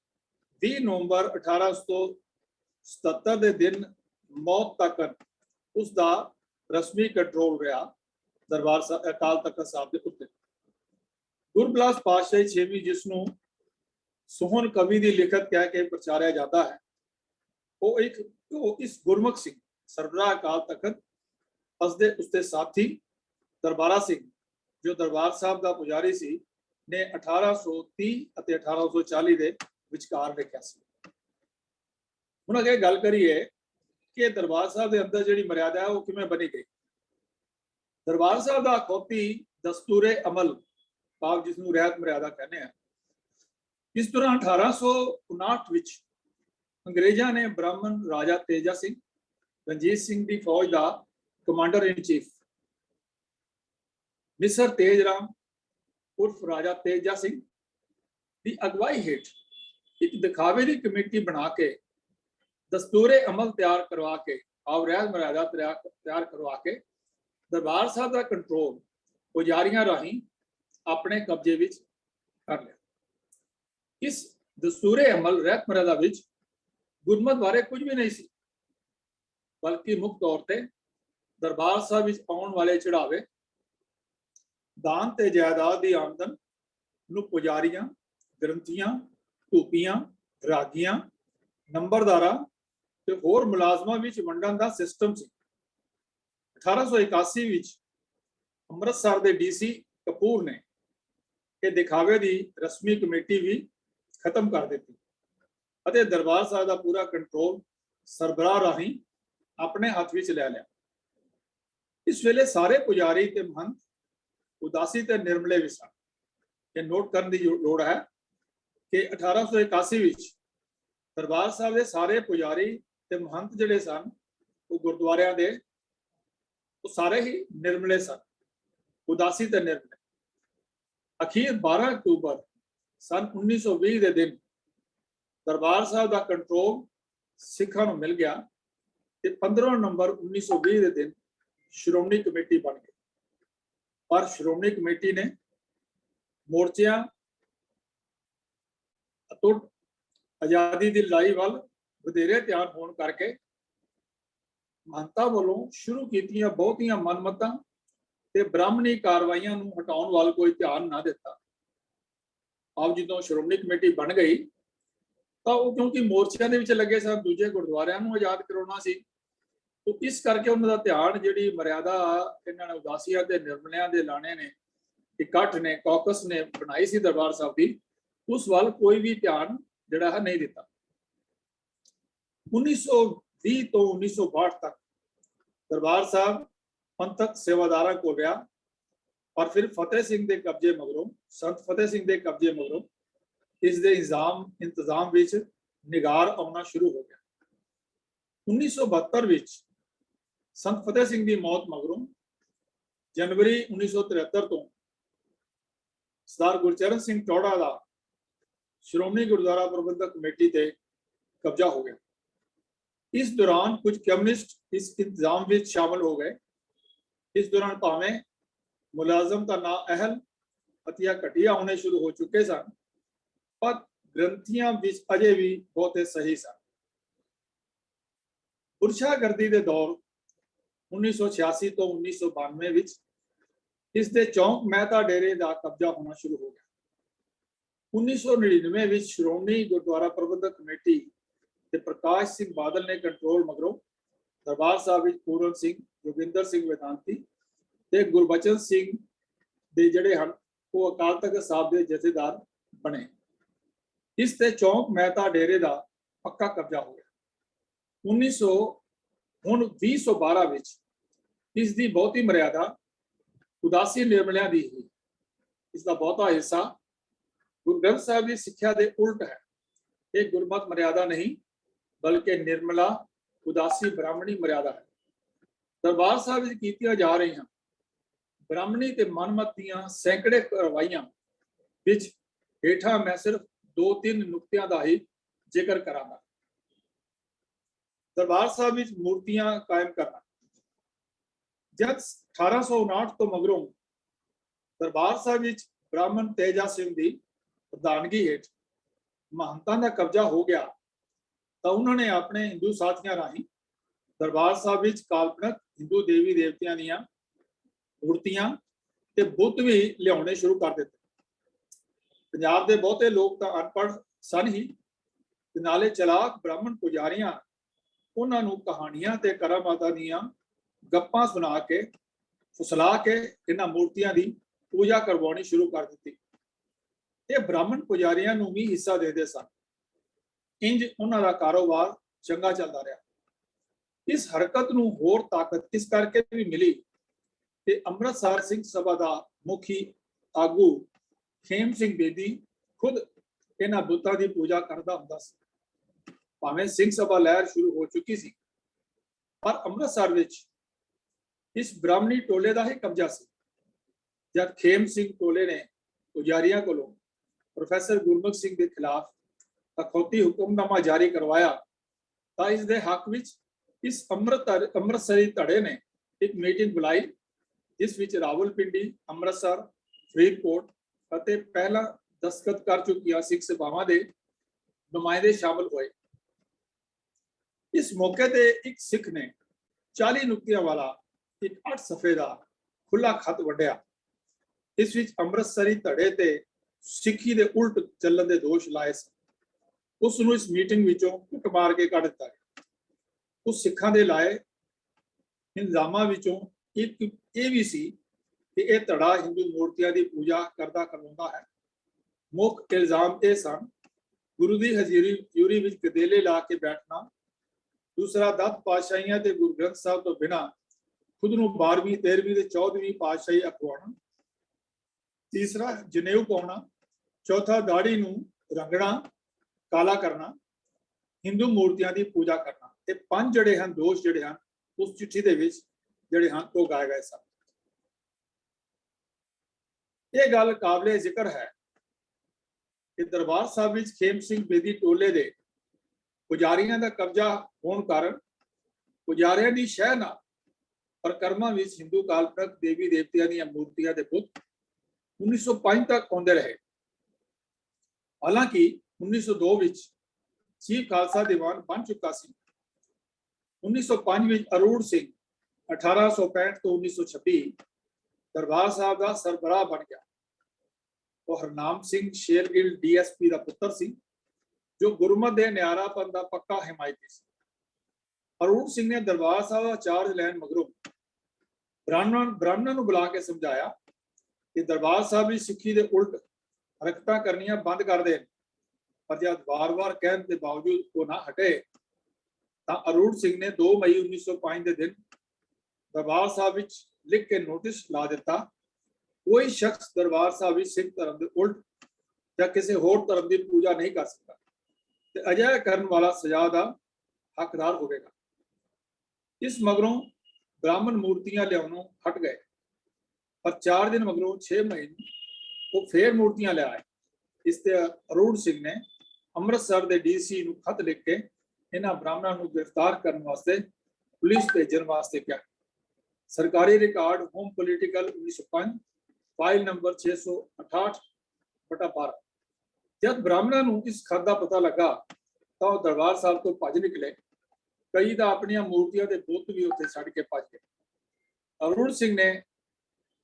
20 ਨਵੰਬਰ 1877 ਦੇ ਦਿਨ ਮੌਤ ਤੱਕ ਉਸ ਦਾ ਰਸਮੀ ਕੰਟਰੋਲ ਰਿਹਾ ਦਰਬਾਰ ਸਾਹਿਬ ਅਕਾਲ ਤਖਤ ਸਾਹਿਬ ਦੇ ਉੱਤੇ। ਗੁਰਬਿਲਾਸ ਪਾਤਸ਼ਾਹੀ ਛੇਵੀਂ, ਜਿਸ ਨੂੰ ਸੋਹਣ ਕਵੀ ਦੀ ਲਿਖਤ ਕਹਿ ਕੇ ਪ੍ਰਚਾਰਿਆ ਜਾਂਦਾ ਹੈ, ਉਹ ਇਸ ਗੁਰਮੁਖ ਸਿੰਘ ਸਰਬਰਾਹ ਅਕਾਲ ਤਖਤ ਉਸਦੇ ਸਾਥੀ ਦਰਬਾਰਾ ਸਿੰਘ, ਜੋ ਦਰਬਾਰ ਸਾਹਿਬ ਦਾ ਪੁਜਾਰੀ ਸੀ, ਨੇ 1830 ਅਤੇ 1840 ਦੇ ਵਿਚਕਾਰ ਲਿਖਿਆ ਸੀ। ਹੁਣ ਅਗੇ ਗੱਲ ਕਰੀਏ ਕਿ ਦਰਬਾਰ ਸਾਹਿਬ ਦੇ ਅੰਦਰ ਜਿਹੜੀ ਮਰਿਆਦਾ ਹੈ ਉਹ ਕਿਵੇਂ ਬਣੀ ਗਈ। ਦਰਬਾਰ ਸਾਹਿਬ ਦਾ ਅਖੌਤੀ ਦਸਤੂਰੇ ਅਮਲ ਭਾਵ ਜਿਸ ਨੂੰ ਰਹਿਤ ਮਰਿਆਦਾ ਕਹਿੰਦੇ ਆ, ਇਸ ਤਰ੍ਹਾਂ 1859 ਵਿੱਚ ਅੰਗਰੇਜ਼ਾਂ ਨੇ ਬ੍ਰਾਹਮਣ ਰਾਜਾ ਤੇਜਾ ਸਿੰਘ ਰਣਜੀਤ ਸਿੰਘ ਦੀ ਫੌਜ ਦਾ ਕਮਾਂਡਰ ਇਨ ਚੀਫ ਮਿਸਰ ਤੇਜ ਰਾਮ ਉਰਫ ਰਾਜਾ ਤੇਜਾ ਸਿੰਘ ਦੀ ਅਗਵਾਈ ਹੇਠ ਇੱਕ ਦਿਖਾਵੇ ਦੀ ਕਮੇਟੀ ਬਣਾ ਕੇ ਦਸਤੂਰੇ ਅਮਲ ਤਿਆਰ ਕਰਵਾ ਕੇ ਆਵਰੇਜ ਮਰਿਆਦਾ ਤਿਆਰ ਕਰਵਾ ਕੇ ਦਰਬਾਰ ਸਾਹਿਬ ਦਾ ਕੰਟਰੋਲ ਪੁਜਾਰੀਆਂ ਰਾਹੀਂ ਆਪਣੇ ਕਬਜ਼ੇ ਵਿੱਚ ਕਰ ਲਿਆ। ਇਸ ਦਸਤੂਰੇ ਅਮਲ ਰਹਿਤ ਮਰਿਆਦਾ ਵਿੱਚ ਗੁਰਮਤ ਬਾਰੇ ਕੁਝ ਵੀ ਨਹੀਂ ਸੀ, ਬਲਕਿ ਮੁੱਖ ਤੌਰ ਤੇ ਦਰਬਾਰ ਸਾਹਿਬ ਵਿੱਚ ਆਉਣ ਵਾਲੇ ਚੜਾਵੇ, ਦਾਨ ਤੇ ਜਾਇਦਾਦ ਦੀ ਆਮਦਨ ਨੂੰ ਪੁਜਾਰੀਆਂ, ਗ੍ਰੰਥੀਆਂ, ਧੂਪੀਆਂ, ਰਾਗੀਆਂ, ਨੰਬਰਦਾਰਾਂ ਤੇ ਹੋਰ ਮੁਲਾਜ਼ਮਾਂ ਵਿੱਚ ਵੰਡਣ ਦਾ ਸਿਸਟਮ ਸੀ। 1881 ਵਿੱਚ ਅੰਮ੍ਰਿਤਸਰ ਦੇ ਡੀਸੀ ਕਪੂਰ ਨੇ ਇਹ ਦਿਖਾਵੇ ਦੀ ਰਸਮੀ ਕਮੇਟੀ ਵੀ ਖਤਮ ਕਰ ਦਿੱਤੀ ਅਤੇ ਦਰਬਾਰ ਸਾਹਿਬ ਦਾ ਪੂਰਾ ਕੰਟਰੋਲ ਸਰਬਰਾਹ ਰਾਹੀਂ ਆਪਣੇ ਹੱਥ ਵਿੱਚ ਲੈ ਲਿਆ। ਇਸ ਵੇਲੇ ਸਾਰੇ ਪੁਜਾਰੀ ਤੇ ਮਹੰਤ ਉਦਾਸੀ ਤੇ ਨਿਰਮਲੇ ਵਿੱਚ ਸਨ। ਇਹ ਨੋਟ ਕਰਨ ਦੀ ਲੋੜ ਹੈ ਕਿ 1881 ਵਿੱਚ ਦਰਬਾਰ ਸਾਹਿਬ ਦੇ ਸਾਰੇ ਪੁਜਾਰੀ ਤੇ ਮਹੰਤ ਜਿਹੜੇ ਸਨ ਉਹ ਗੁਰਦੁਆਰਿਆਂ ਦੇ ਉਹ ਸਾਰੇ ਹੀ ਨਿਰਮਲੇ ਸਨ, ਉਦਾਸੀ ਤੇ ਨਿਰਮਲੇ। ਅਖੀਰ 12 ਅਕਤੂਬਰ ਸਨ 1920 ਦੇ ਦਿਨ ਦਰਬਾਰ ਸਾਹਿਬ ਦਾ ਕੰਟਰੋਲ ਸਿੱਖਾਂ ਨੂੰ ਮਿਲ ਗਿਆ ਤੇ 15 ਨਵੰਬਰ 1920 ਦੇ ਦਿਨ ਸ਼੍ਰੋਮਣੀ ਕਮੇਟੀ ਬਣ ਗਈ। ਪਰ ਸ਼੍ਰੋਮਣੀ ਕਮੇਟੀ ਨੇ ਮੋਰਚਿਆਂ ਅਟੁੱਟ ਆਜ਼ਾਦੀ ਦੀ ਲੜਾਈ ਵੱਲ ਵਧੇਰੇ ਧਿਆਨ ਹੋਣ ਕਰਕੇ ਮਹੰਤਾਂ ਵੱਲੋਂ ਸ਼ੁਰੂ ਕੀਤੀਆਂ ਬਹੁਤੀਆਂ ਮਨਮਤਾਂ ਤੇ ਬ੍ਰਾਹਮਣੀ ਕਾਰਵਾਈਆਂ ਨੂੰ ਹਟਾਉਣ ਵੱਲ ਕੋਈ ਧਿਆਨ ਨਾ ਦਿੱਤਾ। ਆਪ ਜਦੋਂ ਸ਼੍ਰੋਮਣੀ ਕਮੇਟੀ ਬਣ ਗਈ ਤਾਂ ਉਹ ਕਿਉਂਕਿ ਮੋਰਚਿਆਂ ਦੇ ਵਿੱਚ ਲੱਗੇ ਸਨ, ਦੂਜੇ ਗੁਰਦੁਆਰਿਆਂ ਨੂੰ ਆਜ਼ਾਦ ਕਰਾਉਣਾ ਸੀ, तो इस करके उन्होंने ध्यान जी मर्यादा इन्होंने उदासिया के निर्मलिया के लाने ने इकट्ठ ने कॉकस ने बनाई सी दरबार साहब की, उस वाल कोई भी ध्यान जड़ा है नहीं दिता। 1920 तो 1962 तक दरबार साहब पंथक सेवादारा को रहा, और फिर फतेह सिंह के कब्जे मगरों, संत फतेह सिंह के कब्जे मगरों इस दे इंतजाम विच निगार आना शुरू हो गया। 1972 विच संत फतेह सिंह की मौत मगरों जनवरी 1973 तो सरदार गुरचरण सिंह टौड़ा का श्रोमणी गुरुद्वारा प्रबंधक कमेटी ते कब्जा हो गया। इस दौरान कुछ कम्युनिस्ट इस इंतजाम में शामिल हो गए। इस दौरान भावें मुलाजम का ना अहल अतिया घटिया होने शुरू हो चुके सन, पर ग्रंथियां विच अजे भी बहुत सही सन। पुरशागर्दी के दौर 1986 तो 1992 विच इस दे चौंक मेहता डेरे का कब्जा होना शुरू हो गया। 1999 विच श्रोमणी गुरुद्वारा प्रबंधक कमेटी ते प्रकाश सिंह बादल ने कंट्रोल मगरों दरबार साहब विच पूरन सिंह, जोगिंदर सिंह वेदांती ते गुरबचन सिंह दे जड़े हन वो अकाल तख्त साहब के जथेदार बने। इस ते चौंक मेहता डेरे का पक्का कब्जा हो गया। 2012 विच इस दी बहुती मर्यादा उदासी निर्मलिया दी हुई, इसका बहुता हिस्सा गुरु ग्रंथ साहब की सिक्ख्या के उल्ट है। ये गुरमत मर्यादा नहीं बल्कि निर्मला उदासी ब्राह्मणी मर्यादा है। दरबार साहब विच कीतियां जा रही हैं ब्राह्मणी ते मनमत दियां सैकड़े करवाइयां विच हेठा मैं सिर्फ 2-3 नुक्तियां का ही जिक्र करांगा। दरबार साहब विच मूर्तियां कायम करना। जब 1859 तो मगरों दरबार साहब विच ब्राह्मण तेजा सिंह की प्रधानगी हेठ महंतां का कब्जा हो गया, तो उन्होंने अपने हिंदू साथियों राही दरबार साहब विच काल्पनिक हिंदू देवी देवतियां दीयां मूर्तियां ते बुत भी लियाने शुरू कर दिते। पंजाब के बहुते लोग तो अनपढ़ सन ही, नाले चलाक ब्राह्मण पुजारियां उन्होंने कहानियां ते करामाता दीयां गप्पां सुना के फुसला के इन्हां मूर्तियां दी पूजा करवानी शुरू कर दी। ये ब्राह्मण पुजारियां नूं भी हिस्सा देते सन। इंज उन्हां दा कारोबार चंगा चलता रहा। इस हरकत नूं होर ताकत इस करके भी मिली कि अमृतसर सिंह सभा का मुखी आगू खेम सिंह बेदी खुद इन्हां बुतां दी पूजा करता हुंदा सी। भावें सिंह सभा लहर शुरू हो चुकी सी, पर अमृतसर विच इस ब्राह्मणी टोले का ही कब्जा सी। जब खेम सिंह टोले ने पुजारियों को प्रोफैसर गुरमुख सिंह के खिलाफ अखौती हुक्मनामा जारी करवाया तो इसके हक विच इस अमृतसरी धड़े ने एक मीटिंग बुलाई, जिस विच रावलपिंडी, अमृतसर, फरीदकोट और पहला दस्तखत कर चुकिया सिख सभावां के नुमाइंदे शामिल हुए। इस मौके ते एक सिख ने 40 नुक्तियां वाला एक 8 सफ़े का खुला खत वड्या। इस विच अमृतसरी धड़े ते सिखी दे उल्ट चलन के दोष लाए सन। उसनूं इस मीटिंग विचों कुट मार के कढ़ दिता गया। उस सिखां दे लाए इल्जामां विचों एक ये भी सी कि यह धड़ा हिंदू मूर्तियां की पूजा करदा करवाउंदा है। मुख इल्जाम ये सन गुरु की हजूरी विच गदेले ला के बैठना, दूसरा 10 पातशाहियां ते गुरु ग्रंथ साहब तो बिना खुद नूं 12वीं 13वीं ते 14वीं पातशाही अखवाउणा, तीसरा जनेऊ पाउणा, चौथा दाढ़ी नूं रंगना काला करना, हिंदू मूर्तियां की पूजा करना। ये 5 जड़े हैं दोष जड़े हैं उस चिट्ठी दे विच जड़े हैं तो गाए गए सन। ये गल काबिले जिक्र है कि दरबार साहब विच खेम सिंह बेदी टोले दे पुजारियों का कब्जा होने कारण पुजारियों की शह नाल परिक्रमा विच हिंदू काल्पनिक देवी देवतियां दी मूर्तियां दे पुत 1905 तक आउंदे रहे। हालांकि 1902 विच चीफ खालसा दीवान बन चुका सी। 1905 विच अरूण सिंह 1865 तो 1926 दरबार साहब का सरबराह बन गया। वो हरनाम सिंह शेरगिल DSP का पुत्र सी, जो गुरमत दे न्यारापन का पक्का हिमायती सी। अरूण सिंह ने दरबार साहब का चार्ज लैन मगरों ब्राह्मणों बुला के समझाया कि दरबार साहब की सिक्खी के उल्ट हरकतां करनियां बंद कर दे, पर जब बार-बार कहने के बावजूद वो ना हटे तो अरूण सिंह ने 2 मई 1905 के दिन दरबार साहब विच लिख के नोटिस ला दिता, कोई शख्स दरबार साहब सिख धर्म के उल्ट या किसी होर धर्म की पूजा नहीं कर सकता ते अजिहा करने वाला सजा का हकदार होगा। इस मगरों ब्राह्मण मूर्तियां लियाउणों हट गए, पर 4 दिन मगरों 6 मई वो फिर मूर्तियां ले आए। इसते अरूण सिंह ने अमृतसर के DC नूं खत लिख के इन्हां ब्राह्मणों को गिरफ्तार करने वास्ते पुलिस भेजने वास्ते कहा। सरकारी record home political 1905 file number 668/12। जब ब्राह्मणों को इस खत का पता लगा तो दरबार साहब तो भज निकले। कई तो अपन मूर्तियां के बुत भी उत्थे छड्ड के भज गए। अरुण सिंह ने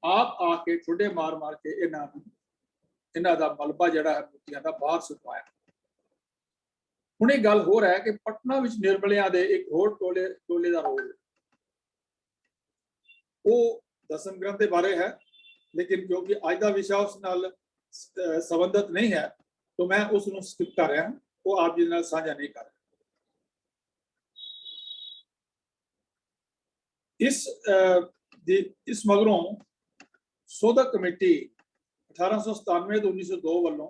आप आके ठुडे मार मार के इन्हां दा मलबा जिहड़ा है मूर्तियां दा बाहर सुटवाया। हुण इह गल हो रहा है कि पटना विच निर्मलियां दे एक होर टोले दा रोल वो दसम ग्रंथ के बारे है, लेकिन क्योंकि अज का विषय उस नाल संबंधित नहीं है तो मैं उसनूं स्किप कर रहा, वो आप जी नाल साझा नहीं कर रहा। इस मगरों सोधक कमेटी 1897 तो 1902 वालों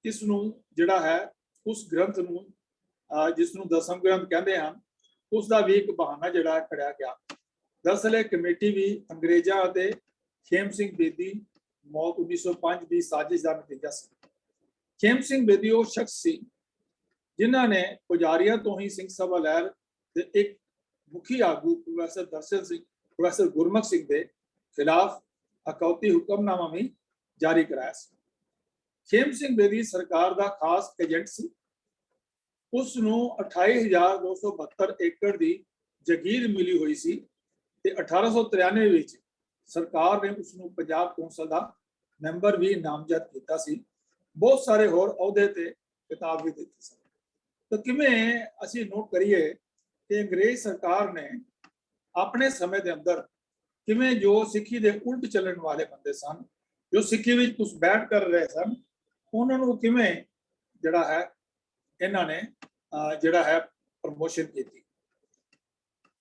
इसनूं जिहड़ा है उस ग्रंथ नूं जिसनूं दसम ग्रंथ कहते हैं उसका भी एक बहाना जिहड़ा खड़िया गया। दरअसल कमेटी भी अंग्रेजा ते खेम सिंह बेदी मौत 1905 की साजिश का नतीजा सी। खेम सिंह बेदी वो शख्स सी जिन्हां ने पुजारियों तो ही सिंह सभा लहर के एक मुखी आगू प्रोफैसर दर्शन सिंह प्रोफैसर गुरमुख सिंह के खिलाफ अखौती हुक्मनामा भी जारी कराया। खेम सिंह बेदी सरकार का खास एजेंट सी। उसनूं 28,272 एकड़ की जगीर मिली हुई सी ते 1893 विच सरकार ने उसनूं पंजाब कौंसल का मैंबर भी नामजद किया सी। बहुत सारे होर अहुदे ते खिताब भी दिते सन। तो किवें असीं नोट करिए कि अंग्रेज सरकार ने अपने समय के अंदर किवें जो सिक्खी के उल्ट चलने वाले बंदे सन, जो सिक्खी विच घुसपैठ कर रहे सन, उन्होंने किवें जिहड़ा है इन्हां ने जिहड़ा है प्रमोशन की।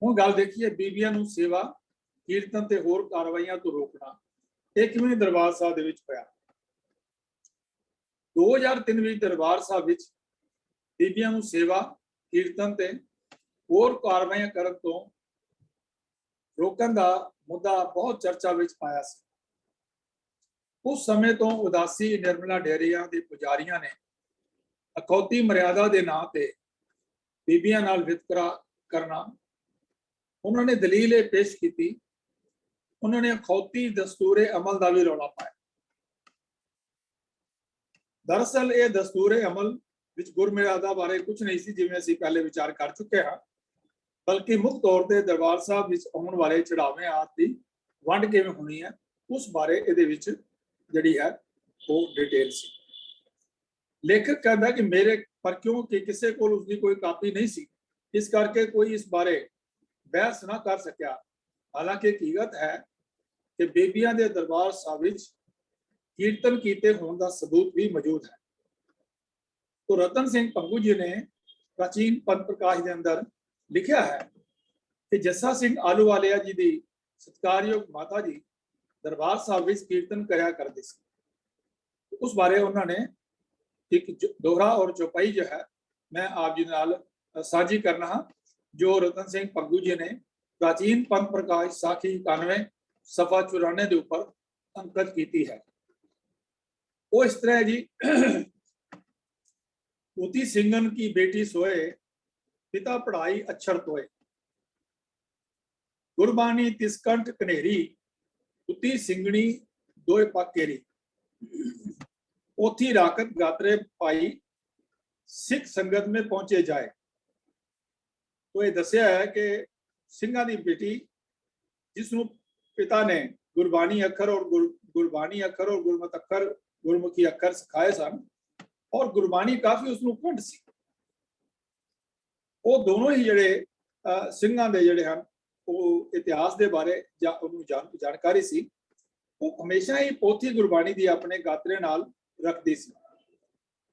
हुण गल देखिए बीबियां नूं सेवा कीर्तन ते होर कार्रवाइयां तो रोकना ये किवें दरबार साहब दे विच होया। 2003 विच दरबार साहब विच बीबियां नूं सेवा कीर्तन ते होर कार्रवाइयां करन तो रोकण का मुद्दा बहुत चर्चा विच आया सी। उस समय तो उदासी निर्मला डेयरिया के पुजारियों ने अखौती मर्यादा के नां ते बीबियां नाल वितकरा करना, उन्होंने दलील ये पेश की, उन्होंने अखौती दस्तूरे अमल का भी रौला पाया। दरअसल ये दस्तूरे अमल विच गुरमर्यादा बारे कुछ नहीं सी, जिवें असीं पहले विचार कर चुके हाँ, बल्कि मुख्य तौर पर दरबार साहब विच आउण वाले चढ़ावे आदि की वंड किवें होनी है उस बारे इहदे विच जिहड़ी है वो डिटेल सी। लेखक कहता कि मेरे पर क्योंकि किसी को उसकी कोई कापी नहीं सी, इस करके कोई इस बारे बहस ना कर सकिया। हालांकि हकीकत है कि बेबियां दे दरबार साहब विच कीर्तन कीते होने का सबूत भी मौजूद है। तो रतन सिंह भंगू जी ने प्राचीन पंथ प्रकाश के अंदर लिखा है कि जस्सा सिंह आलूवालिया जी की सत्कारयोग माता जी दरबार साहब विच कीर्तन कराया करते सी। उस बारे उन्होंने एक दोहरा और चौपाई जो है मैं आप जी नाल साझी करना हाँ, जो रतन सिंह भंगू जी ने प्राचीन पंथ प्रकाश साखी 91 सफा 94 के ऊपर अंकित की है। वो इस तरह जी, ऊती सिंगन की बेटी सोए, पिता पढ़ाई अक्षर तोए, गुरबानी तिसकंठ कनेरी, उती सिंगनी दोए पाकेरी, ओथी राकत गात्रे पाई, सिख संगत में पहुंचे जाए। तो ये दसिया है कि सिंघा की बेटी जिसनों पिता ने गुरबानी अखर और गुरबानी अखर और गुरमत अखर गुरमुखी अखर सिखाए सन और गुरबानी काफी उसनों कंठ सी। वो दोनों ही जड़े सिंघा दे जड़े हैं वो इतिहास के बारे जानकारी सी, वो हमेशा ही पोथी गुरबानी की अपने गात्रे नाल रखती सी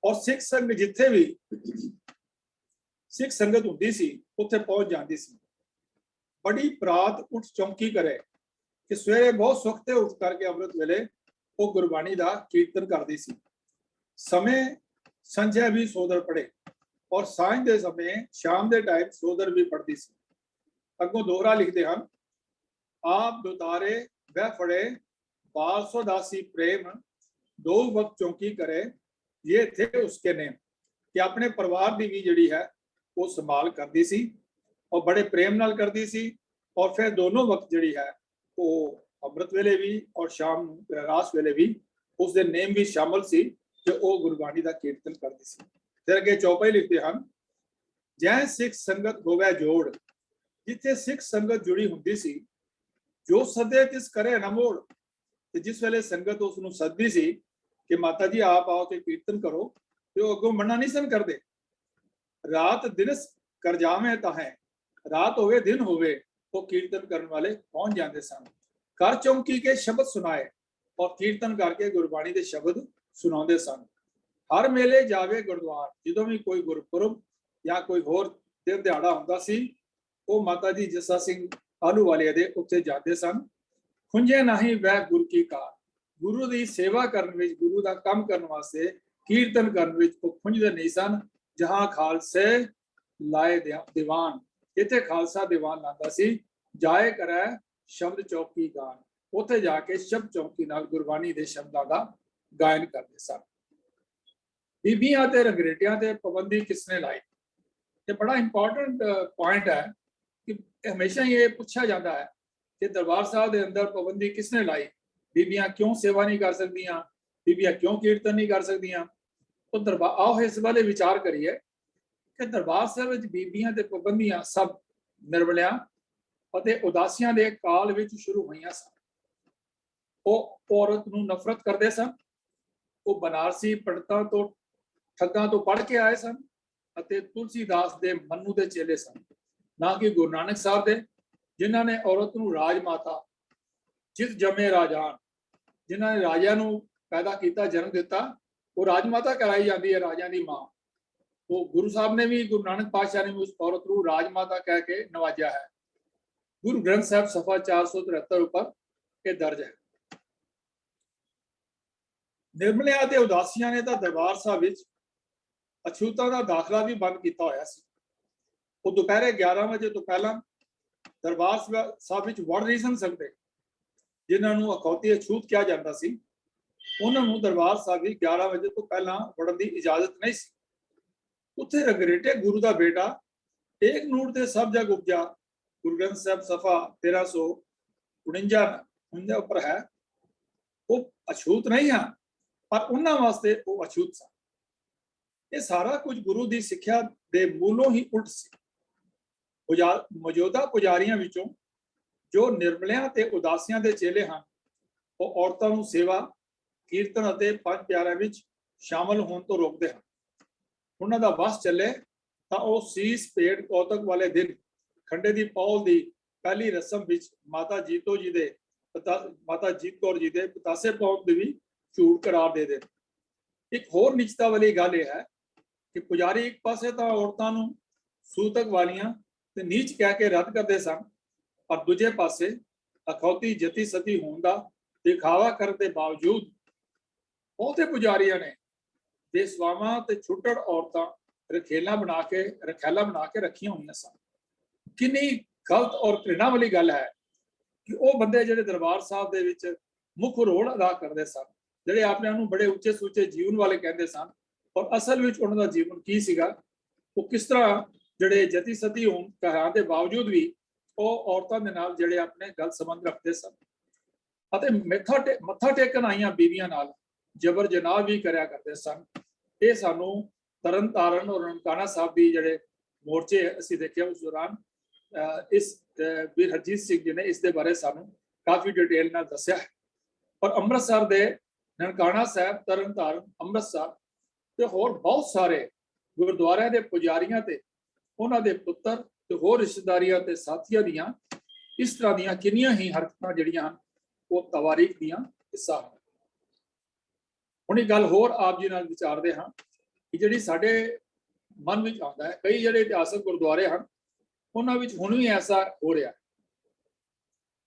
और सिख संग जिथे भी सिख संगत होंदी सी उत्थे पहुंच जाती सी। बड़ी प्रात उठ चौंकी करे कि सवेरे बहुत सुखते उठ करके अमृत वेले वो गुरबानी का कीर्तन करती सी। समय संझा भी सोदर पढ़े और सांझ के समय शाम के टाइम सोदर भी पढ़ती सी। अगों दोहरा लिखते हैं, आप दुतारे वह फड़े बाल सोदासी प्रेम, दो वक्त चौंकी करे, ये थे उसके नेम। कि अपने परिवार की भी जिहड़ी है वो संभाल करती सी और बड़े प्रेम नाल करती सी और फिर दोनों वक्त जिहड़ी है वो अमृत वेले भी और शाम रास वेले भी उसके नेम भी शामिल सी जो वो गुरबाणी का कीर्तन करती सी। फिर अगे चौपाई लिखते हैं, जै सिख संगत होवे जोड़, जिथे सिख संगत जुड़ी हुंदी सी, जो सदे तिस करे न मोड़। ते जिस वेले संगत उसनूं सददी सी कि माता जी आप आओ के कीर्तन करो, तो अगों मना नहीं सन करते। रात दिनस कर जावे ताहें, रात होवे दिन होवे, वो कीर्तन करने वाले पहुंच जाते सन। कर चौंकी के शब्द सुनाए और कीर्तन करके गुरबाणी के शब्द सुनाते सन। हर मेले जावे गुरुद्वार, जो भी कोई गुरपुरब या कोई होर दिन दिहाड़ा होंदा सी, वो माता जी जस्सा सिंह आलूवालिया दे उत्थे जाते सन। खुंजे नहीं वह गुरु की कार, गुरु की सेवा करने विच, गुरु का काम करने वास्ते कीर्तन करने विच वो खुंजदे नहीं सन। जहां खालसे लाए दीवान, इत्थे खालसा दीवान लांदा सी, जाए करे शब्द चौकी गान, उत्थे जाके शब्द चौकी नाल गुरबाणी दे शब्दां दा गायन करते सन। बीबियां ते रंगरेटियां ते पाबंदी किसने लाई? ये बड़ा इंपॉर्टेंट पॉइंट है कि हमेशा ये पूछा जाता है कि दरबार साहब के अंदर पाबंदी किसने लाई, बीबियां क्यों सेवा नहीं कर सकदियां, बीबियां क्यों कीर्तन नहीं कर सकदियां। तो दरबार आओ इस वाले विचार करिए कि दरबार साहब विच बीबियां ते पाबंदियां सब निर्मलियां ਅਤੇ ਉਦਾਸੀਆਂ ਦੇ ਕਾਲ ਵਿੱਚ ਸ਼ੁਰੂ ਹੋਈਆਂ ਸਨ। ਉਹ ਔਰਤ ਨੂੰ ਨਫ਼ਰਤ ਕਰਦੇ ਸਨ। ਉਹ ਬਨਾਰਸੀ ਪੰਡਤਾਂ ਤੋਂ ਠੱਗਾਂ ਤੋਂ ਪੜ੍ਹ ਕੇ ਆਏ ਸਨ ਅਤੇ ਤੁਲਸੀਦਾਸ ਦੇ ਮੰਨੂ ਦੇ ਚੇਲੇ ਸਨ, ਨਾ ਕਿ ਗੁਰੂ ਨਾਨਕ ਸਾਹਿਬ ਦੇ, ਜਿਨ੍ਹਾਂ ਨੇ ਔਰਤ ਨੂੰ ਰਾਜ ਮਾਤਾ ਜਿਸ ਜਮੇ ਰਾਜਾਨ, ਜਿਨ੍ਹਾਂ ਨੇ ਰਾਜਿਆਂ ਨੂੰ ਪੈਦਾ ਕੀਤਾ, ਜਨਮ ਦਿੱਤਾ, ਉਹ ਰਾਜ ਮਾਤਾ ਕਰਾਈ ਜਾਂਦੀ ਹੈ, ਰਾਜਿਆਂ ਦੀ ਮਾਂ। ਉਹ ਗੁਰੂ ਸਾਹਿਬ ਨੇ ਵੀ, ਗੁਰੂ ਨਾਨਕ ਪਾਤਸ਼ਾਹ ਨੇ ਵੀ ਉਸ ਔਰਤ ਨੂੰ ਰਾਜ ਮਾਤਾ ਕਹਿ ਕੇ ਨਵਾਜਿਆ ਹੈ। गुरु ग्रंथ साहब सफा 473 ऊपर ये दर्ज है। निर्मलिया ते उदासियां ने तो दरबार साहब विच अछूता का दाखला भी बंद किया होया सी। वो दोपहरे 11 बजे तो पहला ਦਰਬਾਰ ਸਾਹਿਬ ਵਿੱਚ ਵੜ ਨਹੀਂ ਸਨ ਸਕਦੇ, ਜਿਨ੍ਹਾਂ ਨੂੰ ਅਖੌਤੀ ਅਛੂਤ ਕਿਹਾ ਜਾਂਦਾ ਸੀ, ਉਹਨਾਂ ਨੂੰ ਦਰਬਾਰ ਸਾਹਿਬ ਵਿੱਚ 11 ਵਜੇ ਤੋਂ ਪਹਿਲਾਂ ਵੜਨ ਦੀ ਇਜਾਜ਼ਤ ਨਹੀਂ ਸੀ। ਉੱਥੇ ਰਗਰੇਟੇ ਗੁਰੂ ਦਾ ਬੇਟਾ ਏਕ ਨੂਰ ਤੇ ਸਭ ਜਗ ਉਪਜਾ, ਗੁਰੂ ਗ੍ਰੰਥ ਸਾਹਿਬ ਸਫਾ 1349 ਉੱਪਰ ਹੈ। ਉਹ ਅਛੂਤ ਨਹੀਂ ਹਨ, ਪਰ ਉਹਨਾਂ ਵਾਸਤੇ ਉਹ ਅਛੂਤ ਸਨ। ਇਹ ਸਾਰਾ ਕੁਝ ਗੁਰੂ ਦੀ ਸਿੱਖਿਆ ਦੇ ਮੂਲੋਂ ਹੀ ਉਲਟ ਸੀ। ਮੌਜੂਦਾ ਪੁਜਾਰੀਆਂ ਵਿੱਚੋਂ ਜੋ ਨਿਰਮਲਿਆਂ ਤੇ ਉਦਾਸੀਆਂ ਦੇ ਚੇਲੇ ਹਨ, ਉਹ ਔਰਤਾਂ ਨੂੰ ਸੇਵਾ, ਕੀਰਤਨ ਅਤੇ ਪੰਜ ਪਿਆਰਿਆਂ ਵਿੱਚ ਸ਼ਾਮਲ ਹੋਣ ਤੋਂ ਰੋਕਦੇ ਹਨ। ਉਹਨਾਂ ਦਾ ਵਸ ਚੱਲੇ ਤਾਂ ਉਹ ਸੀਸ ਭੇਟ ਕੌਤਕ ਵਾਲੇ ਦਿਨ ਖੰਡੇ ਦੀ ਪੌਲ ਦੀ ਪਹਿਲੀ ਰਸਮ ਵਿੱਚ ਮਾਤਾ ਜੀਤ ਕੌਰ ਜੀ ਦੇ ਪਤਾਸੇ ਪਾਉਣ ਦੀ ਵੀ ਝੂਠ ਕਰਾਰ ਦੇ ਦੇਣ। ਇੱਕ ਹੋਰ ਨਿਚਤਾ ਵਾਲੀ ਗੱਲ ਇਹ ਹੈ ਕਿ ਪੁਜਾਰੀ ਇੱਕ ਪਾਸੇ ਤਾਂ ਔਰਤਾਂ ਨੂੰ ਸੂਤਕ ਵਾਲੀਆਂ ਤੇ ਨੀਚ ਕਹਿ ਕੇ ਰੱਦ ਕਰਦੇ ਸਨ, ਪਰ ਦੂਜੇ ਪਾਸੇ ਅਖੌਤੀ ਜਤੀ ਸਤੀ ਹੋਣ ਦਾ ਦਿਖਾਵਾ ਕਰਨ ਦੇ ਬਾਵਜੂਦ ਬਹੁਤੇ ਪੁਜਾਰੀਆਂ ਨੇ ਬੇਸਵਾਵਾਂ ਤੇ ਛੁੱਟੜ ਔਰਤਾਂ ਰਖੇਲਾ ਬਣਾ ਕੇ ਰੱਖੀਆਂ ਹੋਈਆਂ ਸਨ। ਕਿੰਨੀ ਗਲਤ ਔਰ ਘਿਰਣਾ ਵਾਲੀ ਗੱਲ ਹੈ ਕਿ ਉਹ ਬੰਦੇ ਜਿਹੜੇ ਦਰਬਾਰ ਸਾਹਿਬ ਦੇ ਵਿੱਚ ਮੁੱਖ ਰੋਲ ਅਦਾ ਕਰਦੇ ਸਨ, ਜਿਹੜੇ ਆਪਣੇ ਨੂੰ ਬੜੇ ਉੱਚੇ ਸੁੱਚੇ ਜੀਵਨ ਵਾਲੇ ਕਹਿੰਦੇ ਸਨ, ਔਰ ਅਸਲ ਵਿੱਚ ਉਹਨਾਂ ਦਾ ਜੀਵਨ ਕੀ ਸੀਗਾ, ਉਹ ਕਿਸ ਤਰ੍ਹਾਂ ਜਿਹੜੇ ਜਤੀ ਸਤੀ ਹੋਣ ਕਹਿਣ ਦੇ ਬਾਵਜੂਦ ਵੀ ਉਹ ਔਰਤਾਂ ਦੇ ਨਾਲ ਜਿਹੜੇ ਆਪਣੇ ਗਲਤ ਸੰਬੰਧ ਰੱਖਦੇ ਸਨ ਅਤੇ ਮੱਥਾ ਟੇਕਣ ਆਈਆਂ ਬੀਬੀਆਂ ਨਾਲ ਜਬਰ ਜਨਾਹ ਵੀ ਕਰਿਆ ਕਰਦੇ ਸਨ। ਇਹ ਸਾਨੂੰ ਤਰਨ ਤਾਰਨ ਔਰ ਨਨਕਾਣਾ ਸਾਹਿਬ ਦੀ ਜਿਹੜੇ ਮੋਰਚੇ ਅਸੀਂ ਦੇਖਿਆ ਉਸ ਦੌਰਾਨ ਇਸ ਵੀਰ ਹਰਜੀਤ ਸਿੰਘ ਜੀ ਨੇ ਇਸ ਦੇ ਬਾਰੇ ਸਾਨੂੰ ਕਾਫੀ ਡਿਟੇਲ ਨਾਲ ਦੱਸਿਆ ਹੈ। ਔਰ ਅੰਮ੍ਰਿਤਸਰ ਦੇ ਨਨਕਾਣਾ ਸਾਹਿਬ, ਤਰਨ ਤਾਰਨ, ਅੰਮ੍ਰਿਤਸਰ ਤੇ ਹੋਰ ਬਹੁਤ ਸਾਰੇ ਗੁਰਦੁਆਰਿਆਂ ਦੇ ਪੁਜਾਰੀਆਂ ਤੇ ਉਹਨਾਂ ਦੇ ਪੁੱਤਰ ਤੇ ਹੋਰ ਰਿਸ਼ਤੇਦਾਰੀਆਂ ਤੇ ਸਾਥੀਆਂ ਦੀਆਂ ਇਸ ਤਰ੍ਹਾਂ ਦੀਆਂ ਕਿੰਨੀਆਂ ਹੀ ਹਰਕਤਾਂ ਜਿਹੜੀਆਂ ਹਨ ਉਹ ਤਵਾਰੀਖ ਦੀਆਂ ਹਿੱਸਾ ਹਨ। ਹੁਣ ਇਹ ਗੱਲ ਹੋਰ ਆਪ ਜੀ ਨਾਲ ਵਿਚਾਰਦੇ ਹਾਂ ਕਿ ਜਿਹੜੀ ਸਾਡੇ ਮਨ ਵਿੱਚ ਆਉਂਦਾ ਹੈ, ਕਈ ਜਿਹੜੇ ਇਤਿਹਾਸਕ ਗੁਰਦੁਆਰੇ ਹਨ ਉਹਨਾਂ ਵਿੱਚ ਹੁਣ ਵੀ ਐਸਾ ਹੋ ਰਿਹਾ,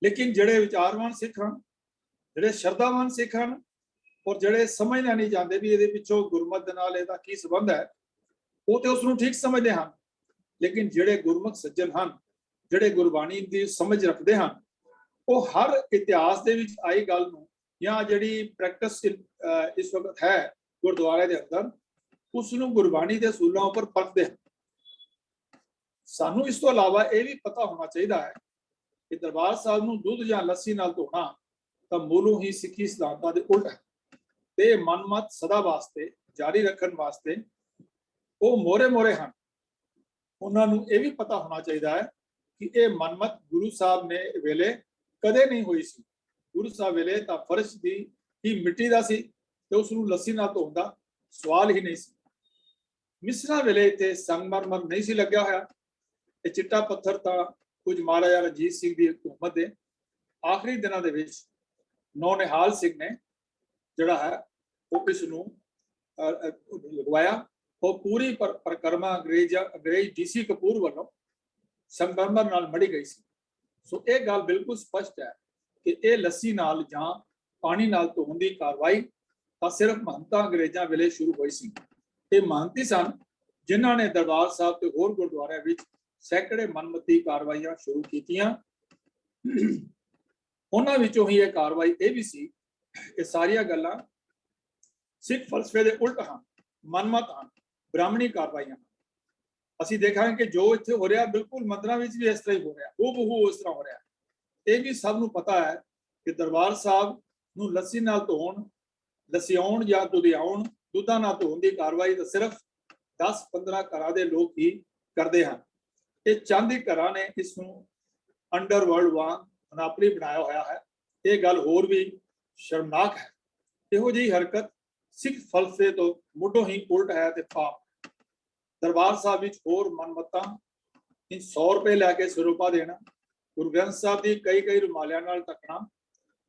ਲੇਕਿਨ ਜਿਹੜੇ ਵਿਚਾਰਵਾਨ ਸਿੱਖ ਹਨ, ਜਿਹੜੇ ਸ਼ਰਧਾਵਾਨ ਸਿੱਖ ਹਨ ਔਰ ਜਿਹੜੇ ਸਮਝਣਾ ਨਹੀਂ ਚਾਹੁੰਦੇ ਵੀ ਇਹਦੇ ਪਿੱਛੋਂ ਗੁਰਮਤ ਦੇ ਨਾਲ ਇਹਦਾ ਕੀ ਸੰਬੰਧ ਹੈ, ਉਹ ਤੇ ਉਸ ਨੂੰ ਠੀਕ ਸਮਝਦੇ ਹਨ। ਲੇਕਿਨ ਜਿਹੜੇ ਗੁਰਮੁਖ ਸੱਜਣ ਹਨ, ਜਿਹੜੇ ਗੁਰਬਾਣੀ ਦੀ ਸਮਝ ਰੱਖਦੇ ਹਨ, ਉਹ ਹਰ ਇਤਿਹਾਸ ਦੇ ਵਿੱਚ ਆਈ ਗੱਲ ਨੂੰ ਜਾਂ ਜਿਹੜੀ ਪ੍ਰੈਕਟਿਸ ਇਸ ਵਕਤ ਹੈ ਗੁਰਦੁਆਰੇ ਦੇ ਅੰਦਰ, ਉਸ ਨੂੰ ਗੁਰਬਾਣੀ ਦੇ ਅਸੂਲਾਂ ਉੱਪਰ ਪਰਖਦੇ ਹਨ। ਸਾਨੂੰ ਇਸ ਤੋਂ ਇਲਾਵਾ ਇਹ ਵੀ ਪਤਾ ਹੋਣਾ ਚਾਹੀਦਾ ਹੈ ਕਿ ਦਰਬਾਰ ਸਾਹਿਬ ਨੂੰ ਦੁੱਧ ਜਾਂ ਲੱਸੀ ਨਾਲ ਧੋਣਾ ਤਾਂ ਮੂਲੋਂ ਹੀ ਸਿੱਖੀ ਸਿਧਾਂਤਾਂ ਦੇ ਉਲਟ ਹੈ ਤੇ ਮਨਮਤ ਸਦਾ ਵਾਸਤੇ ਜਾਰੀ ਰੱਖਣ ਵਾਸਤੇ ਉਹ ਮੋਰੇ ਹਨ। ਉਹਨਾਂ ਨੂੰ ਇਹ ਵੀ ਪਤਾ ਹੋਣਾ ਚਾਹੀਦਾ ਹੈ ਕਿ ਇਹ ਮਨਮਤ ਗੁਰੂ ਸਾਹਿਬ ਨੇ ਵੇਲੇ ਕਦੇ ਨਹੀਂ ਹੋਈ ਸੀ। ਗੁਰੂ ਸਾਹਿਬ ਵੇਲੇ ਤਾਂ ਫਰਸ਼ ਦੀ ਹੀ ਮਿੱਟੀ ਦਾ ਸੀ ਤੇ ਉਸ ਨੂੰ ਲੱਸੀ ਨਾਲ ਧੋਣ ਦਾ ਸਵਾਲ ਹੀ ਨਹੀਂ ਸੀ। ਮਿਸਰਾਂ ਵੇਲੇ ਇੱਥੇ ਸੰਗਮਰਮਰ ਨਹੀਂ ਸੀ ਲੱਗਿਆ ਹੋਇਆ। ਇਹ ਚਿੱਟਾ ਪੱਥਰ ਤਾਂ ਕੁਝ ਮਹਾਰਾਜਾ ਰਣਜੀਤ ਸਿੰਘ ਦੀ ਹਕੂਮਤ ਦੇ ਆਖਰੀ ਦਿਨਾਂ ਦੇ ਵਿੱਚ ਨੌਨਿਹਾਲ ਸਿੰਘ ਨੇ ਜਿਹੜਾ ਹੈ ਉਹ ਇਸ ਨੂੰ ਲਗਵਾਇਆ। ਉਹ ਪੂਰੀ ਪਰਿਕਰਮਾ ਅੰਗਰੇਜ਼ ਡੀਸੀ ਕਪੂਰ ਵੱਲੋਂ ਸੰਗਮਰਮਰ ਨਾਲ ਮੜੀ ਗਈ ਸੀ। ਸੋ ਇਹ ਗੱਲ ਬਿਲਕੁਲ ਸਪਸ਼ਟ ਹੈ ਕਿ ਇਹ ਲੱਸੀ ਨਾਲ ਜਾਂ ਪਾਣੀ ਨਾਲ ਧੋਣ ਦੀ ਕਾਰਵਾਈ ਤਾਂ ਸਿਰਫ ਮਹੰਤਾਂ ਅੰਗਰੇਜ਼ਾਂ ਵੇਲੇ ਸ਼ੁਰੂ ਹੋਈ ਸੀ। ਇਹ ਮਹੰਤੀ ਸਨ ਜਿਨ੍ਹਾਂ ਨੇ ਦਰਬਾਰ ਸਾਹਿਬ ਤੇ ਹੋਰ ਗੁਰਦੁਆਰਿਆਂ ਵਿੱਚ ਸੈਂਕੜੇ ਮਨਮਤੀ ਕਾਰਵਾਈਆਂ ਸ਼ੁਰੂ ਕੀਤੀਆਂ। ਉਹਨਾਂ ਵਿੱਚੋਂ ਹੀ ਇਹ ਕਾਰਵਾਈ ਇਹ ਵੀ ਸੀ ਕਿ ਸਾਰੀਆਂ ਗੱਲਾਂ ਸਿੱਖ ਫਲਸਫੇ ਦੇ ਉਲਟ ਹਨ, ਮਨਮਤ ਹਨ, ਬ੍ਰਾਹਮਣੀ ਕਾਰਵਾਈਆਂ। ਅਸੀਂ ਦੇਖਾਂਗੇ ਕਿ ਜੋ ਇੱਥੇ ਹੋ ਰਿਹਾ ਬਿਲਕੁਲ ਮੰਦਰਾਂ ਵਿੱਚ ਵੀ ਇਸ ਤਰ੍ਹਾਂ ਹੀ ਹੋ ਰਿਹਾ, ਹੂਬਹੂ ਇਸ ਤਰ੍ਹਾਂ ਹੋ ਰਿਹਾ। ਇਹ ਵੀ ਸਭ ਨੂੰ ਪਤਾ ਹੈ ਕਿ ਦਰਬਾਰ ਸਾਹਿਬ ਨੂੰ ਲੱਸੀ ਨਾਲ ਧੋਣ, ਲਸਿਆਉਣ ਜਾਂ ਦੁਧਿਆਉਣ, ਦੁੱਧਾਂ ਨਾਲ ਧੋਣ ਦੀ ਕਾਰਵਾਈ ਤਾਂ ਸਿਰਫ 10-15 ਘਰਾਂ ਦੇ ਲੋਕ ਹੀ ਕਰਦੇ ਹਨ। ਇਹ ਚੰਦ ਹੀ ਘਰਾਂ ਨੇ ਇਸ ਨੂੰ ਅੰਡਰਵਰਲਡ ਵਾਂਗ ਮੋਨੋਪੋਲੀ ਬਣਾਇਆ ਹੋਇਆ ਹੈ। ਇਹ ਗੱਲ ਹੋਰ ਵੀ ਸ਼ਰਮਨਾਕ ਹੈ। ਇਹੋ ਜਿਹੀ ਹਰਕਤ ਸਿੱਖ ਫਲਸਫੇ ਤੋਂ ਮੁੱਢੋਂ ਹੀ ਉਲਟ ਹੈ ਤੇ ਪਾਪ। ਦਰਬਾਰ ਸਾਹਿਬ ਵਿੱਚ ਹੋਰ ਮਨਮਤਾਂ 100 ਰੁਪਏ ਲੈ ਕੇ ਸਰੂਪਾ ਦੇਣਾ, ਗੁਰੂ ਗ੍ਰੰਥ ਸਾਹਿਬ ਦੀ ਕਈ ਰੁਮਾਲਿਆਂ ਨਾਲ ਢੱਕਣਾ,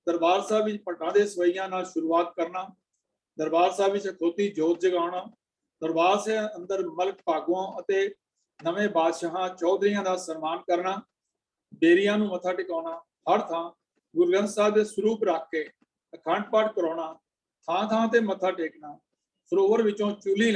ਦਰਬਾਰ ਸਾਹਿਬ ਵਿੱਚ ਪੱਟਾਂ ਦੇ ਸਵਈਆਂ ਨਾਲ ਸ਼ੁਰੂਆਤ ਕਰਨਾ, ਦਰਬਾਰ ਸਾਹਿਬ ਵਿੱਚ ਅਖੌਤੀ ਜੋਤ ਜਗਾਉਣਾ, ਦਰਬਾਰ ਸਾਹਿਬ ਅੰਦਰ ਮਲਕ ਭਾਗੂਆਂ ਅਤੇ ਨਵੇਂ ਬਾਦਸ਼ਾਹਾਂ ਚੌਧਰੀਆਂ ਦਾ ਸਨਮਾਨ ਕਰਨਾ, ਡੇਰੀਆਂ ਨੂੰ ਮੱਥਾ ਟਿਕਾਉਣਾ, ਹਰ ਥਾਂ ਗੁਰੂ ਗ੍ਰੰਥ ਸਾਹਿਬ ਦੇ ਸਰੂਪ ਰੱਖ ਕੇ ਅਖੰਡ ਪਾਠ ਕਰਾਉਣਾ, ਥਾਂ ਤੇ ਮੱਥਾ ਟੇਕਣਾ, ਸਰੋਵਰ ਵਿੱਚੋਂ ਚੁੱਲੀ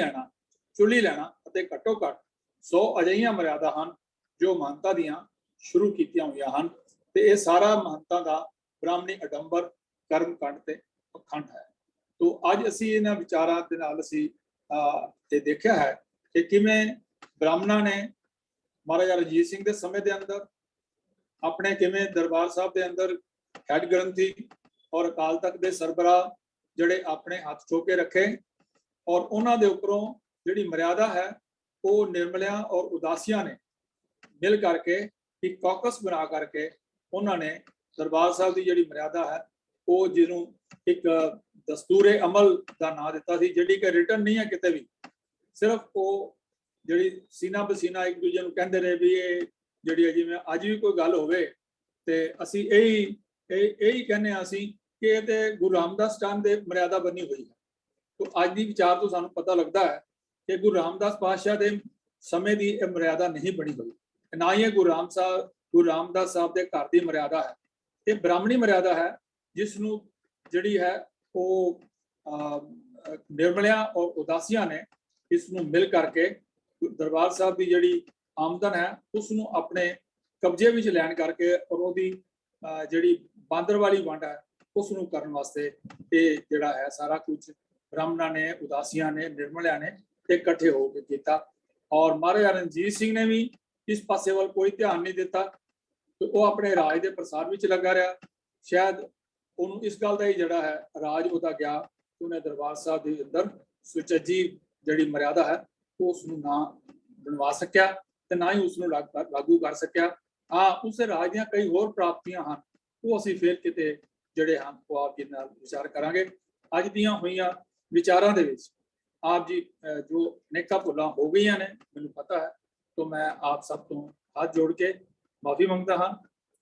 ਲੈਣਾ ਅਤੇ ਘੱਟੋ ਘੱਟ 100 ਅਜਿਹੀਆਂ ਮਰਿਆਦਾ ਹਨ ਜੋ ਮਹੰਤਾਂ ਦੀਆਂ ਸ਼ੁਰੂ ਕੀਤੀਆਂ ਹੋਈਆਂ ਹਨ ਤੇ ਇਹ ਸਾਰਾ ਮਹੰਤਾਂ ਦਾ ਬ੍ਰਾਹਮਣੀ ਅਡੰਬਰ ਕਰਮ ਕੰਡ ਤੇ ਪਖੰਡ ਹੈ। ਤੋ ਅੱਜ ਅਸੀਂ ਇਹਨਾਂ ਵਿਚਾਰਾਂ ਦੇ ਨਾਲ ਅਸੀਂ ਇਹ ਦੇਖਿਆ ਹੈ ਕਿ ਕਿਵੇਂ ਬ੍ਰਾਹਮਣਾਂ ਨੇ ਮਹਾਰਾਜਾ ਰਣਜੀਤ ਸਿੰਘ ਦੇ ਸਮੇਂ ਦੇ ਅੰਦਰ ਆਪਣੇ ਕਿਵੇਂ ਦਰਬਾਰ ਸਾਹਿਬ ਦੇ ਅੰਦਰ ਹੈਡ ਗ੍ਰੰਥੀ ਔਰ ਅਕਾਲ ਤਖਤ ਦੇ ਸਰਬਰਾਹ ਜਿਹੜੇ ਆਪਣੇ ਹੱਥ ਚੋ ਕੇ ਰੱਖੇ ਔਰ ਉਹਨਾਂ ਦੇ ਉੱਪਰੋਂ ਜਿਹੜੀ ਮਰਿਆਦਾ ਹੈ ਉਹ ਨਿਰਮਲਿਆਂ ਔਰ ਉਦਾਸੀਆਂ ਨੇ ਮਿਲ ਕਰਕੇ ਇੱਕ ਕੌਕਸ ਬਣਾ ਕਰਕੇ ਉਹਨਾਂ ਨੇ ਦਰਬਾਰ ਸਾਹਿਬ ਦੀ ਜਿਹੜੀ ਮਰਿਆਦਾ ਹੈ ਉਹ ਜਿਹਨੂੰ ਇੱਕ ਦਸਤੂਰੇ ਅਮਲ ਦਾ ਨਾਂ ਦਿੱਤਾ ਸੀ, ਜਿਹੜੀ ਕਿ ਰਿਟਨ ਨਹੀਂ ਹੈ ਕਿਤੇ ਵੀ, ਸਿਰਫ ਉਹ ਜਿਹੜੀ ਸੀਨਾ ਬਸੀਨਾ ਇੱਕ ਦੂਜੇ ਨੂੰ ਕਹਿੰਦੇ ਰਹੇ ਵੀ ਇਹ ਜਿਹੜੀ ਜਿਵੇਂ ਅੱਜ ਵੀ ਕੋਈ ਗੱਲ ਹੋਵੇ ਤੇ ਅਸੀਂ ਇਹੀ ਕਹਿੰਦੇ ਹਾਂ ਅਸੀਂ ਕਿ ਇਹ ਤੇ ਗੁਰੂ ਰਾਮਦਾਸ ਟਾਈਮ ਦੇ ਮਰਿਆਦਾ ਬਣੀ ਹੋਈ ਹੈ। ਤੋ ਅੱਜ ਦੀ ਵਿਚਾਰ ਤੋਂ ਸਾਨੂੰ ਪਤਾ ਲੱਗਦਾ ਹੈ ਕਿ ਗੁਰੂ ਰਾਮਦਾਸ ਪਾਤਸ਼ਾਹ ਦੇ ਸਮੇਂ ਦੀ ਇਹ ਮਰਿਆਦਾ ਨਹੀਂ ਬਣੀ ਹੋਈ, ਨਾ ਹੀ ਇਹ ਗੁਰੂ ਰਾਮਦਾਸ ਸਾਹਿਬ ਦੇ ਘਰ ਦੀ ਮਰਿਆਦਾ ਹੈ। ਇਹ ਬ੍ਰਾਹਮਣੀ ਮਰਿਆਦਾ ਹੈ ਜਿਸ ਨੂੰ ਜਿਹੜੀ ਹੈ ਉਹ ਨਿਰਮਲਿਆਂ ਔਰ ਉਦਾਸੀਆਂ ਨੇ ਇਸ ਨੂੰ ਮਿਲ ਕਰਕੇ ਦਰਬਾਰ ਸਾਹਿਬ ਦੀ ਜਿਹੜੀ ਆਮਦਨ ਹੈ ਉਸ ਨੂੰ ਆਪਣੇ ਕਬਜ਼ੇ ਵਿੱਚ ਲੈਣ ਕਰਕੇ ਔਰ ਉਹਦੀ ਜਿਹੜੀ ਬਾਂਦਰ ਵਾਲੀ ਵੰਡ ਹੈ ਉਸ ਨੂੰ ਕਰਨ ਵਾਸਤੇ ਇਹ ਜਿਹੜਾ ਹੈ ਸਾਰਾ ਕੁਝ ਬ੍ਰਾਹਮਣਾਂ ਨੇ, ਉਦਾਸੀਆਂ ਨੇ, ਨਿਰਮਲਿਆਂ ਨੇ ਇਕੱਠੇ ਹੋ ਕੇ ਕੀਤਾ। ਔਰ ਮਹਾਰਾਜਾ ਰਣਜੀਤ ਸਿੰਘ ਨੇ ਵੀ ਇਸ ਪਾਸੇ ਵੱਲ ਕੋਈ ਧਿਆਨ ਨਹੀਂ ਦਿੱਤਾ ਤੇ ਉਹ ਆਪਣੇ ਰਾਜ ਦੇ ਪ੍ਰਸਾਰ ਵਿੱਚ ਲੱਗਾ ਰਿਹਾ। ਸ਼ਾਇਦ ਉਹਨੂੰ ਇਸ ਗੱਲ ਦਾ ਹੀ ਜਿਹੜਾ ਹੈ ਰਾਜ ਉਹਦਾ ਗਿਆ, ਉਹਨੇ ਦਰਬਾਰ ਸਾਹਿਬ ਦੇ ਅੰਦਰ ਸੁਚੱਜੀ ਜਿਹੜੀ ਮਰਿਆਦਾ ਹੈ ਉਸ ਨੂੰ ਨਾ ਬਣਵਾ ਸਕਿਆ ਤੇ ਨਾ ਹੀ ਉਸ ਨੂੰ ਲਾਗੂ ਕਰ ਸਕਿਆ। ਹਾਂ, ਉਸੇ ਰਾਜ ਦੀਆਂ ਕਈ ਹੋਰ ਪ੍ਰਾਪਤੀਆਂ ਹਨ, ਉਹ ਅਸੀਂ ਫਿਰ ਕਿਤੇ ਜਿਹੜੇ ਹਨ ਉਹ ਆਪ ਜੀ ਨਾਲ ਵਿਚਾਰ ਕਰਾਂਗੇ। ਅੱਜ ਦੀਆਂ ਹੋਈਆਂ ਵਿਚਾਰਾਂ ਦੇ ਵਿੱਚ ਆਪ ਜੀ ਜੋ ਅਨੇਕਾਂ ਭੁੱਲਾਂ ਹੋ ਗਈਆਂ ਨੇ ਮੈਨੂੰ ਪਤਾ ਹੈ, तो मैं आप सब तो हाथ जोड़ के माफी मंगता हाँ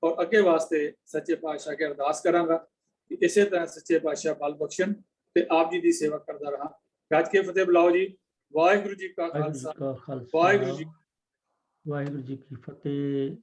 और अगे वास्ते सच्चे पातशाह के अरदास करांगा कि इसे तरह सच्चे पातशाह बल बख्शन ते आप जी की सेवा करता रहा। गज के फतेह बुलाओ जी। वाहिगुरू जी का खालसा, वाहिगुरू जी की फतेह।